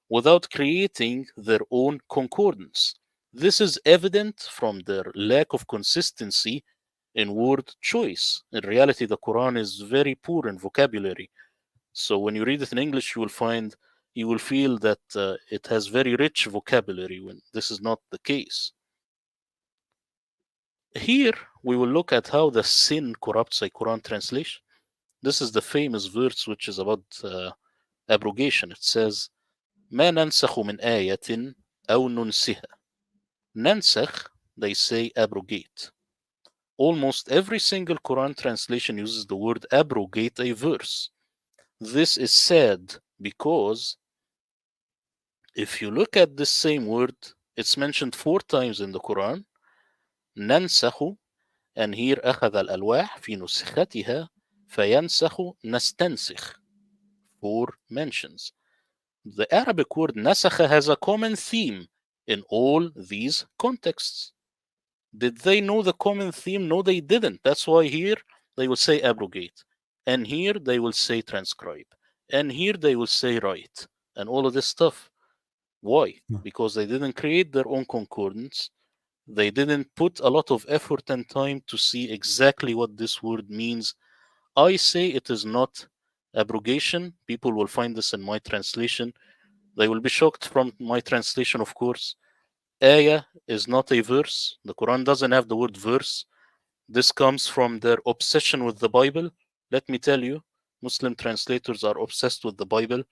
without creating their own concordance. This is evident from their lack of consistency in word choice. In reality, the Quran is very poor in vocabulary. So when you read it in English, you will feel that it has very rich vocabulary when this is not the case. Here we will look at how the sin corrupts a Quran translation. This is the famous verse which is about abrogation. It says, ما ننسخ من آية أو ننسها. ننسخ, they say abrogate. Almost every single Quran translation uses the word abrogate a verse. This is sad because if you look at this same word, it's mentioned 4 times in the Quran. ننسخ, and here أخذ الألواح في نسختها فينسخ نستنسخ. 4 mentions. The Arabic word nasakha has a common theme in all these contexts. Did they know the common theme? No, they didn't. That's why here they will say abrogate, and here they will say transcribe, and here they will say write, and all of this stuff. Why? Hmm. Because they didn't create their own concordance. They didn't put a lot of effort and time to see exactly what this word means. I say it is not abrogation. People will find this in my translation. They will be shocked from my translation, of course. Ayah is not a verse. The Quran doesn't have the word verse. This comes from their obsession with the Bible. Let me tell you, Muslim translators are obsessed with the Bible,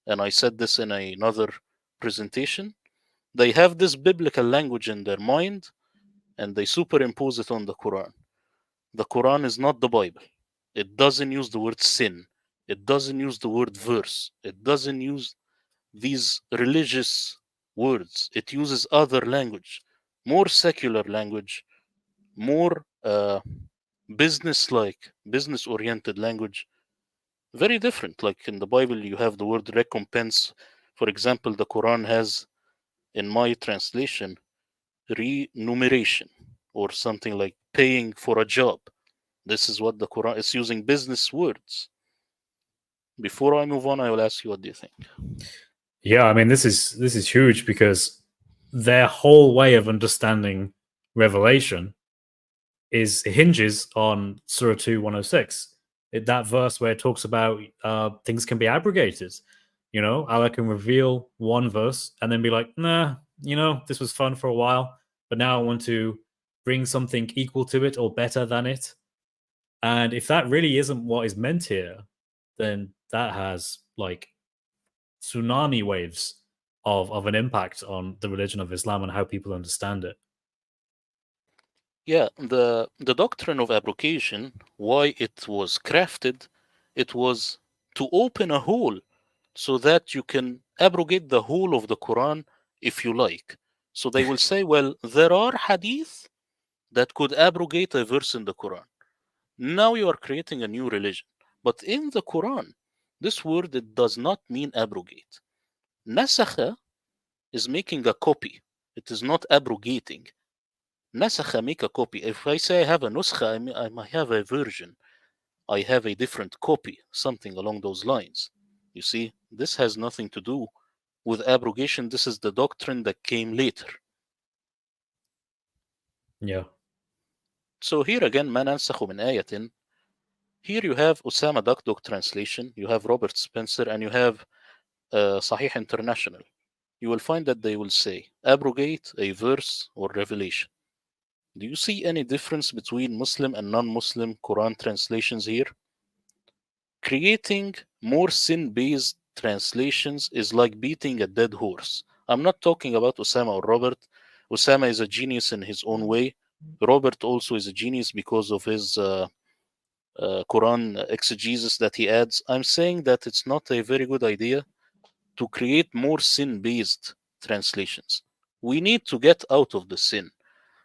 and I said this in another presentation. They have this biblical language in their mind, and they superimpose it on the Quran. The Quran is not the Bible. It doesn't use the word sin. It doesn't use the word verse. It doesn't use these religious words. It uses other language, more secular language, more business-like, business-oriented language. Very different. Like in the Bible, you have the word recompense. For example, the Quran has, in my translation, remuneration or something like paying for a job. This is what the Quran is using business words. Before I move on, I will ask you what do you think? Yeah, I mean, this is huge because their whole way of understanding revelation is hinges on Surah 2 106. That verse where it talks about things can be abrogated. You know, Allah can reveal one verse and then be like, nah, you know, this was fun for a while, but now I want to bring something equal to it or better than it. And if that really isn't what is meant here, then that has like tsunami waves of an impact on the religion of Islam and how people understand it. Yeah, the doctrine of abrogation, why it was crafted, it was to open a hole so that you can abrogate the whole of the Quran if you like. So they will say, well, there are hadith that could abrogate a verse in the Quran. Now you are creating a new religion. But in the Quran, this word it does not mean abrogate. Nasakha is making a copy. It is not abrogating. Nasakha make a copy. If I say I have a nuskha, I might have a version. I have a different copy, something along those lines. You see, this has nothing to do with abrogation. This is the doctrine that came later. Yeah. So here again, ما ننسخ من آية. Here you have Osama Dakdok translation, you have Robert Spencer, and you have Sahih International. You will find that they will say abrogate a verse or revelation. Do you see any difference between Muslim and non-Muslim Quran translations here? Creating more sin-based translations is like beating a dead horse. I'm not talking about Osama or Robert. Osama is a genius in his own way. Robert also is a genius because of his Quran exegesis that he adds. I'm saying that it's not a very good idea to create more sin-based translations. We need to get out of the sin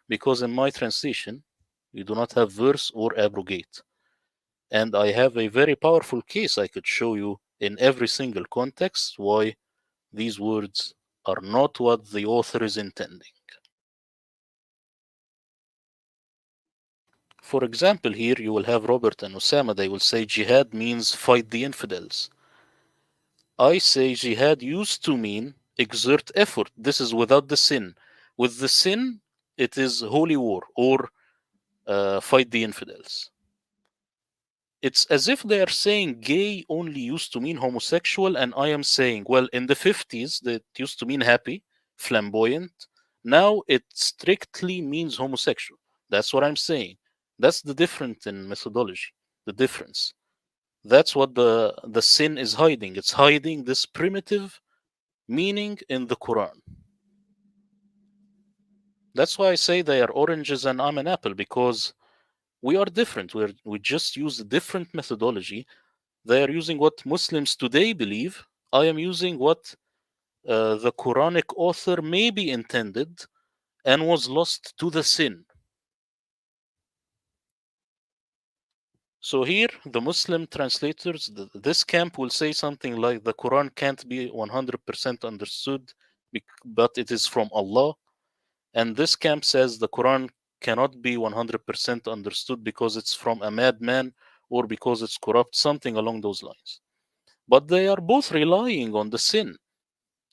because in my translation, you do not have verse or abrogate. And I have a very powerful case I could show you in every single context why these words are not what the author is intending. For example, here you will have Robert and Osama, they will say jihad means fight the infidels. I say jihad used to mean exert effort. This is without the sin. With the sin, it is holy war or fight the infidels. It's as if they are saying gay only used to mean homosexual, and I am saying, well, in the 50s, that used to mean happy, flamboyant. Now it strictly means homosexual. That's what I'm saying. That's the difference in methodology, the difference. That's what the sin is hiding. It's hiding this primitive meaning in the Quran. That's why I say they are oranges and I'm an apple, because we are different. We just use a different methodology. They are using what Muslims today believe. I am using what the Quranic author maybe intended and was lost to the sin. So here, the Muslim translators, this camp will say something like the Quran can't be 100% understood, but it is from Allah. And this camp says the Quran cannot be 100% understood because it's from a madman or because it's corrupt, something along those lines. But they are both relying on the sin.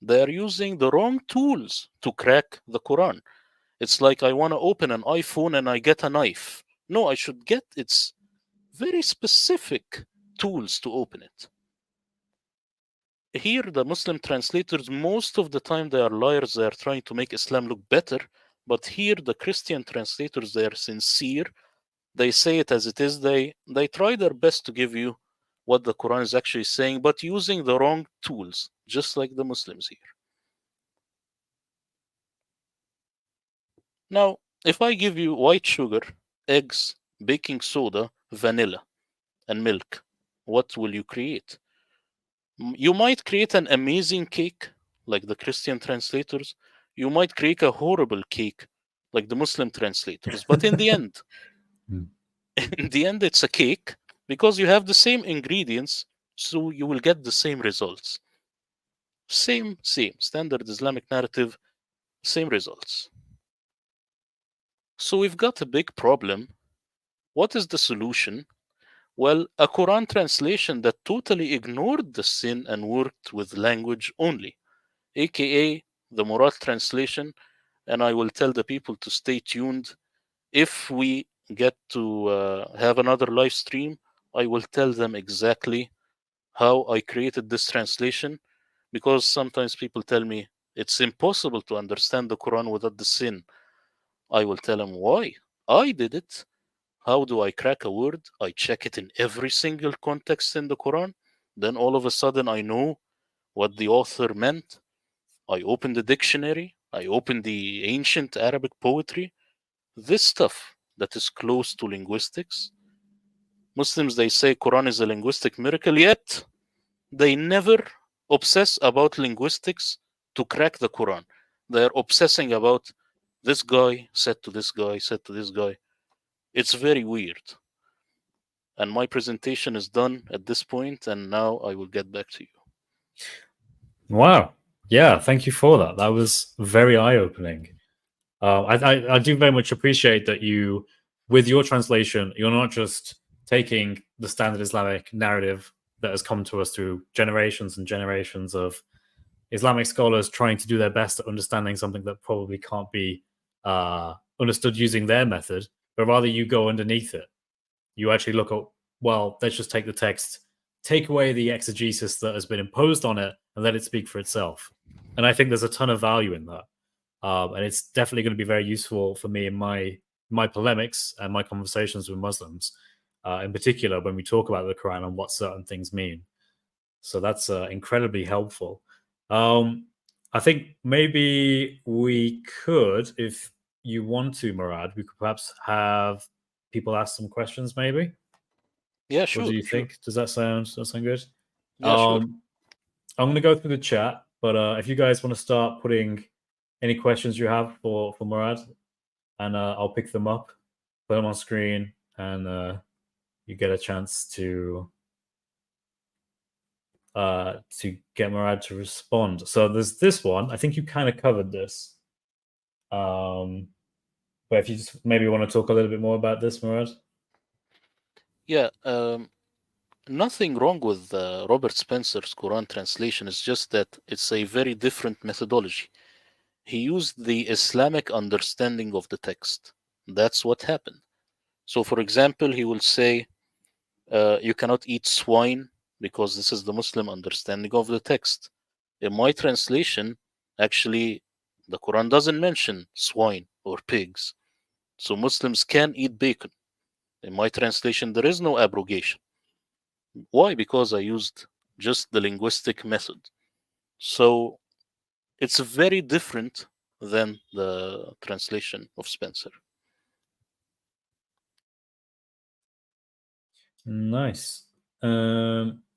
They are using the wrong tools to crack the Quran. It's like I want to open an iPhone and I get a knife. No, I should get its very specific tools to open it. Here, the Muslim translators, most of the time, they are liars. They are trying to make Islam look better. But here, the Christian translators, they are sincere. They say it as it is. They try their best to give you what the Quran is actually saying, but using the wrong tools, just like the Muslims here. Now, if I give you white sugar, eggs, baking soda, vanilla, and milk, what will you create? You might create an amazing cake, like the Christian translators. You might create a horrible cake, like the Muslim translators. But in the end, it's a cake because you have the same ingredients, so you will get the same results. Same, standard Islamic narrative, same results. So we've got a big problem. What is the solution? Well, a Quran translation that totally ignored the sin and worked with language only, aka the Murad translation. And I will tell the people to stay tuned. If we get to have another live stream, I will tell them exactly how I created this translation, because sometimes people tell me it's impossible to understand the Quran without the sin. I will tell them why. I did it. How do I crack a word? I check it in every single context in the Quran. Then all of a sudden I know what the author meant. I open the dictionary. I open the ancient Arabic poetry. This stuff that is close to linguistics. Muslims, they say Quran is a linguistic miracle, yet they never obsess about linguistics to crack the Quran. They're obsessing about this guy said to this guy, said to this guy. It's very weird. And my presentation is done at this point, and now I will get back to you. Wow. Yeah, thank you for that. That was very eye-opening. I do very much appreciate that you, with your translation, you're not just taking the standard Islamic narrative that has come to us through generations and generations of Islamic scholars trying to do their best at understanding something that probably can't be understood using their method, but rather you go underneath it. You actually look at, well, let's just take the text, take away the exegesis that has been imposed on it, and let it speak for itself. And I think there's a ton of value in that. And it's definitely going to be very useful for me in my polemics and my conversations with Muslims, in particular when we talk about the Quran and what certain things mean. So that's incredibly helpful. I think maybe we could, if you want to, Murad, we could perhaps have people ask some questions, maybe. Yeah, sure. What do you sure. think? Does that sound good? Yeah, sure. I'm going to go through the chat, but if you guys want to start putting any questions you have for Murad, and I'll pick them up, put them on screen, and you get a chance to get Murad to respond. So there's this one. I think you kind of covered this. But if you just maybe want to talk a little bit more about this, Murad. Yeah, nothing wrong with Robert Spencer's Quran translation. It's just that it's a very different methodology. He used the Islamic understanding of the text. That's what happened. So, for example, he will say, you cannot eat swine because this is the Muslim understanding of the text. In my translation, actually, the Quran doesn't mention swine or pigs. So Muslims can eat bacon. In my translation, there is no abrogation. Why? Because I used just the linguistic method. So it's very different than the translation of Spencer. Nice.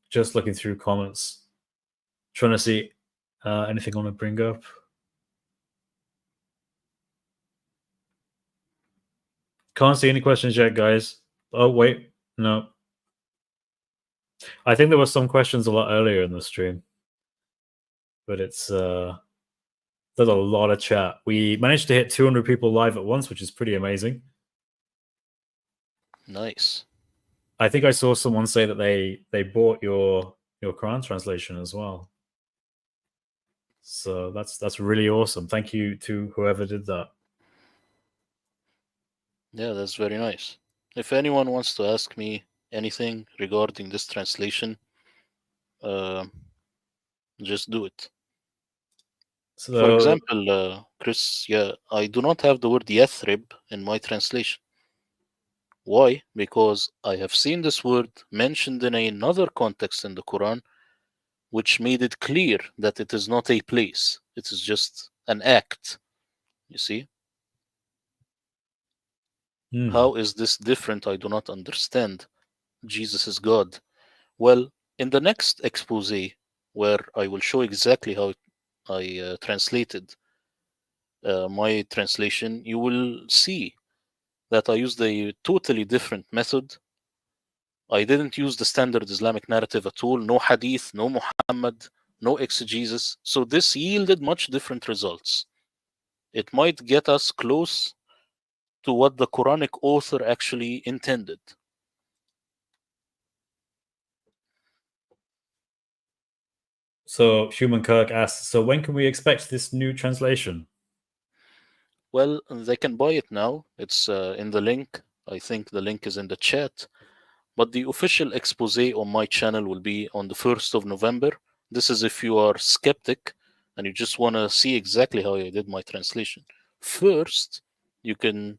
Just looking through comments, trying to see anything I want to bring up. Can't see any questions yet, guys. Oh, wait. No. I think there were some questions a lot earlier in the stream. But it's there's a lot of chat. We managed to hit 200 people live at once, which is pretty amazing. Nice. I think I saw someone say that they bought your Quran translation as well. So that's really awesome. Thank you to whoever did that. Yeah, that's very nice. If anyone wants to ask me anything regarding this translation, uh, just do it. For So example, Chris, yeah, I do not have the word Yathrib in my translation. Why? Because I have seen this word mentioned in another context in the Quran, which made it clear that it is not a place, it is just an act. You see? How is this different? I do not understand. Jesus is God. Well, in the next expose, where I will show exactly how I translated my translation, you will see that I used a totally different method. I didn't use the standard Islamic narrative at all, no hadith, no Muhammad, no exegesis. So this yielded much different results. It might get us close to what the Quranic author actually intended. So Schumann Kirk asks, so when can we expect this new translation? Well, they can buy it now. It's in the link. I think the link is in the chat. But the official expose on my channel will be on the 1st of November. This is if you are skeptic and you just want to see exactly how I did my translation. First, you can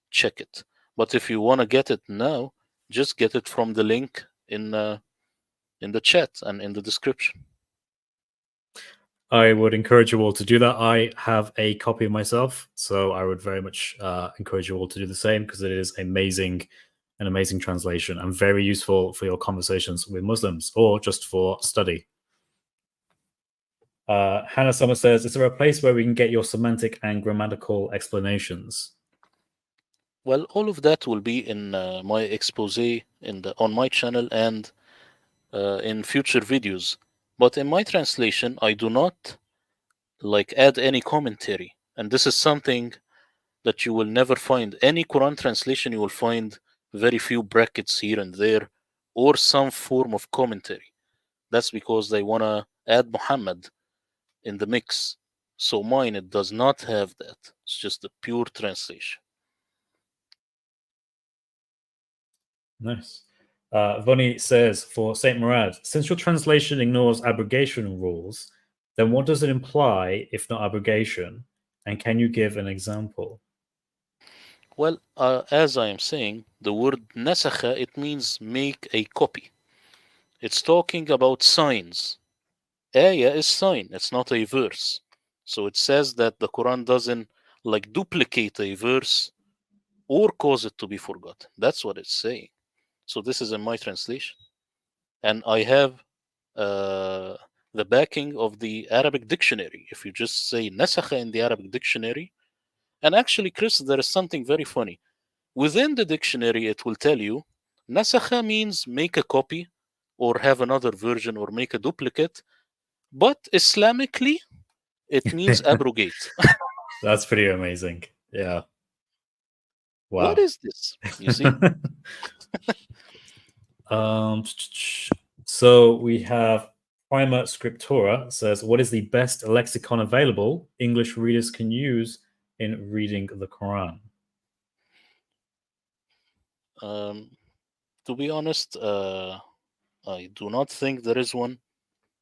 check it. But if you want to get it now, just get it from the link in the chat and in the description. I would encourage you all to do that. I have a copy myself, so I would very much encourage you all to do the same because it is an amazing translation and very useful for your conversations with Muslims or just for study. Hannah Summer says, is there a place where we can get your semantic and grammatical explanations? Well, all of that will be in my expose on my channel and in future videos. But in my translation, I do not add any commentary, and this is something that you will never find. Any Quran translation, you will find very few brackets here and there, or some form of commentary. That's because they want to add Muhammad in the mix. So mine, it does not have that. It's just a pure translation. Nice. Vonnie says, for Saint Murad, since your translation ignores abrogation rules, then what does it imply if not abrogation? And can you give an example? Well, as I am saying, the word nasakha, it means make a copy. It's talking about signs. Ayah is sign, it's not a verse. So it says that the Quran doesn't duplicate a verse or cause it to be forgotten. That's what it's saying. So this is in my translation. And I have uh, the backing of the Arabic dictionary. If you just say nasakha in the Arabic dictionary, and actually, Chris, there is something very funny. Within the dictionary, it will tell you nasakha means make a copy or have another version or make a duplicate. But Islamically, it means abrogate. That's pretty amazing. Yeah. What Wow. is this? You see? So we have Prima Scriptura says, what is the best lexicon available English readers can use in reading the Quran? To be honest, I do not think there is one.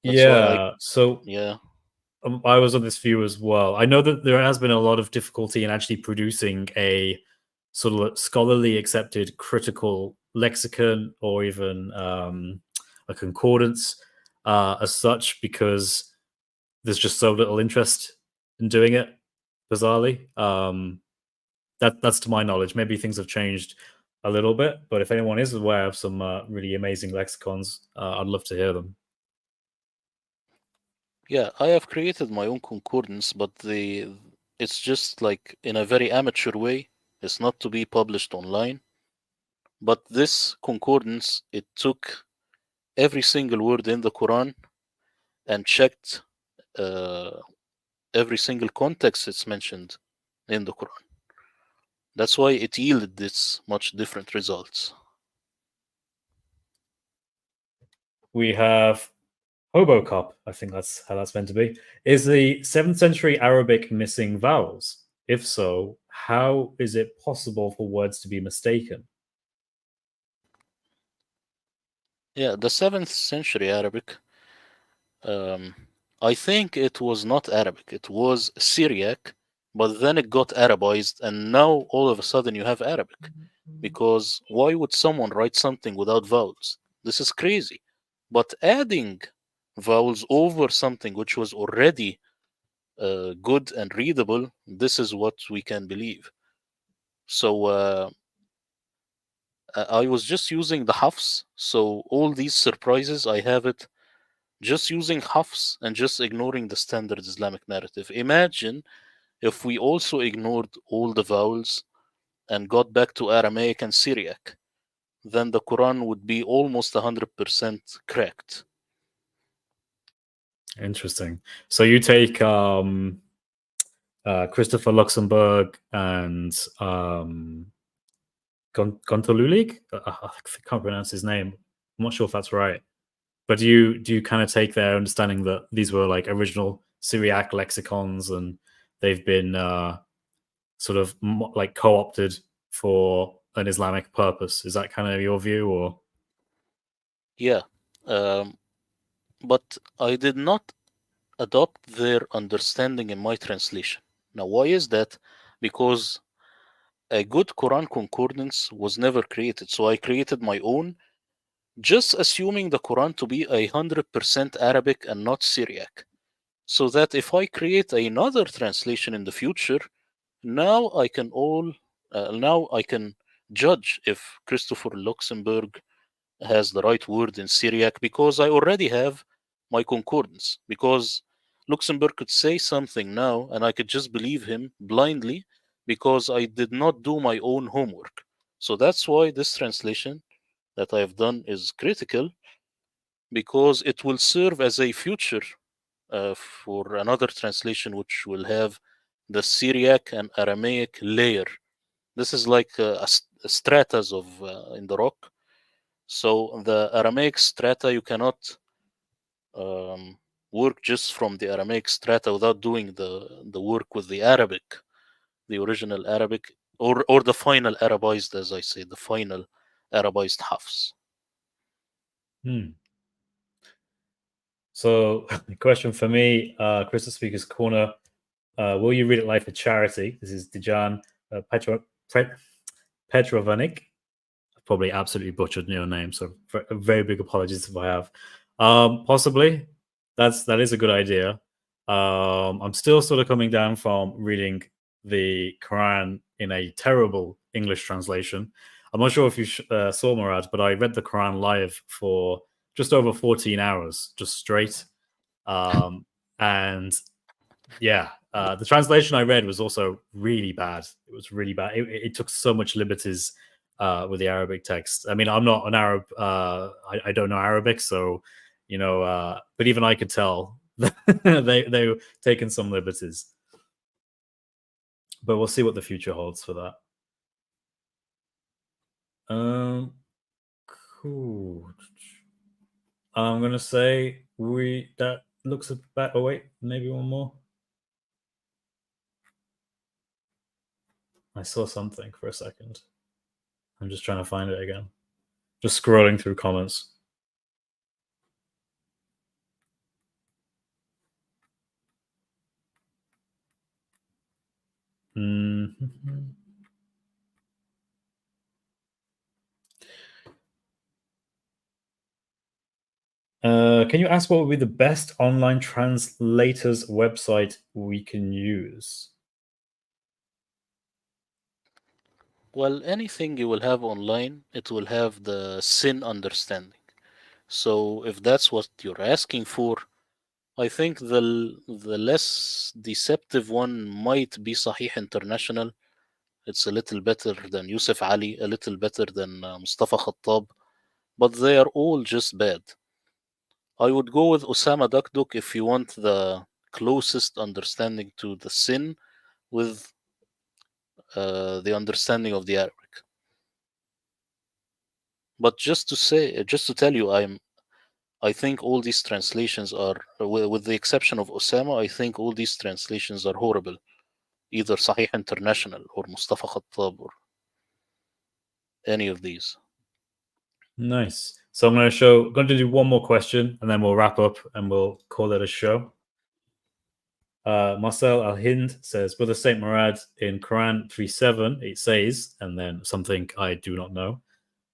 That's Yeah. So yeah. I was on this view as well. I know that there has been a lot of difficulty in actually producing a sort of scholarly accepted critical lexicon or even a concordance as such because there's just so little interest in doing it, bizarrely. That's to my knowledge. Maybe things have changed a little bit, but if anyone is aware of some really amazing lexicons, I'd love to hear them. Yeah, I have created my own concordance, but it's just in a very amateur way. It's not to be published online. But this concordance, it took every single word in the Quran and checked uh, every single context it's mentioned in the Quran. That's why it yielded this much different results. We have Hobocop, I think that's how that's meant to be. Is the 7th century Arabic missing vowels? If so, how is it possible for words to be mistaken? Yeah, the 7th century Arabic, um, I think it was not Arabic, it was Syriac, but then it got Arabized, and now all of a sudden you have Arabic. Because why would someone write something without vowels? This is crazy. But adding vowels over something which was already good and readable, this is what we can believe. So I was just using the Hafs. So all these surprises, I have it just using Hafs and just ignoring the standard Islamic narrative. Imagine if we also ignored all the vowels and got back to Aramaic and Syriac, then the Quran would be almost 100% correct. Interesting. So you take Christopher Luxembourg and Gontolulig? I can't pronounce his name. I'm not sure if that's right. But do you kind of take their understanding that these were like original Syriac lexicons and they've been sort of like co-opted for an Islamic purpose? Is that kind of your view, or? Yeah. Um, but I did not adopt their understanding in my translation. Now, why is that? Because a good Quran concordance was never created. So I created my own, just assuming the Quran to be 100% Arabic and not Syriac. So that if I create another translation in the future, now I can judge if Christopher Luxembourg has the right word in Syriac because I already have my concordance. Because Luxembourg could say something now and I could just believe him blindly because I did not do my own homework. So that's why this translation that I've done is critical because it will serve as a future for another translation which will have the Syriac and Aramaic layer. This is like stratas of in the rock. So the Aramaic strata, you cannot um, work just from the Aramaic strata without doing the work with the Arabic, the original Arabic, or the final Arabized, as I say, the final Arabized Hafs. Hmm. So, the question for me, Crystal Speaker's Corner, will you read it live for charity? This is Dijan Petrovanik. Probably absolutely butchered your name, so very big apologies if I have. Possibly, that is a good idea. I'm still sort of coming down from reading the Quran in a terrible English translation. I'm not sure if you saw, Murad, but I read the Quran live for just over 14 hours, just straight. And yeah, the translation I read was also really bad. It was really bad. It took so much liberties with the Arabic text. I mean, I'm not an Arab. I don't know Arabic, so but even I could tell they were taking some liberties. But we'll see what the future holds for that. Cool. I'm gonna say that looks about. Oh wait, maybe one more. I saw something for a second. I'm just trying to find it again. Just scrolling through comments. Mhm. Can you ask what would be the best online translators website we can use? Well, anything you will have online, it will have the sin understanding. So if that's what you're asking for, I think the less deceptive one might be Sahih International. It's a little better than Yusuf Ali, a little better than Mustafa Khattab, but they are all just bad. I would go with Osama Dakduk if you want the closest understanding to the sin with the understanding of the Arabic. But just to tell you, I think all these translations are, with the exception of Osama, I think all these translations are horrible. Either Sahih International or Mustafa Khattab or any of these. Nice. So I'm going to do one more question, and then we'll wrap up and we'll call it a show. Marcel Al-Hind says, Brother Saint Murad, in Quran 3:7, it says, and then something I do not know.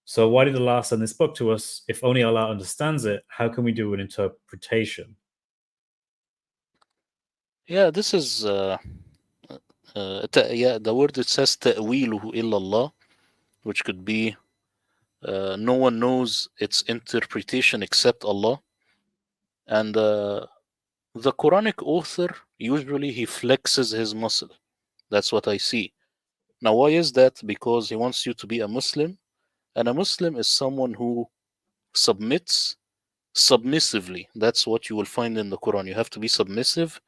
So why did Allah send this book to us? If only Allah understands it, how can we do an interpretation? Yeah, this is the word, it says تأويله إلا الله, which could be no one knows its interpretation except Allah. And the Quranic author, usually he flexes his muscle. That's what I see. Now, why is that? Because he wants you to be a Muslim, and a Muslim is someone who submits submissively. That's what you will find in the Quran. You have to be submissive,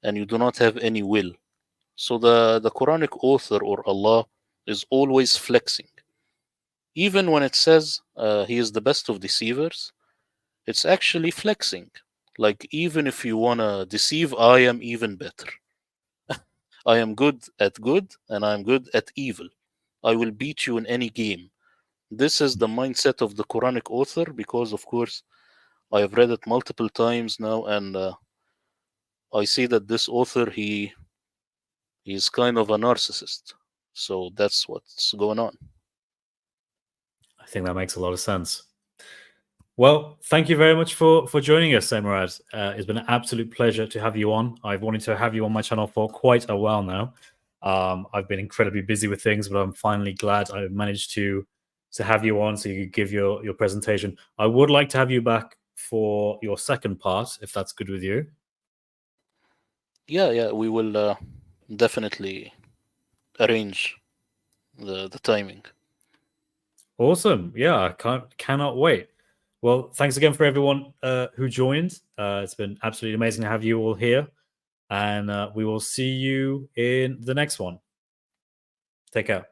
and you do not have any will. So the Quranic author or Allah is always flexing. Even when it says he is the best of deceivers, it's actually flexing. Like, even if you want to deceive, I am even better. I am good at good and I am good at evil. I will beat you in any game. This is the mindset of the Quranic author, because, of course, I have read it multiple times now, and I see that this author, he's kind of a narcissist. So that's what's going on. I think that makes a lot of sense. Well, thank you very much for joining us, Saint Murad. It's been an absolute pleasure to have you on. I've wanted to have you on my channel for quite a while now. I've been incredibly busy with things, but I'm finally glad I managed to have you on so you could give your presentation. I would like to have you back for your second part, if that's good with you. Yeah, we will definitely arrange the timing. Awesome. Yeah, I cannot wait. Well, thanks again for everyone who joined. It's been absolutely amazing to have you all here. And we will see you in the next one. Take care.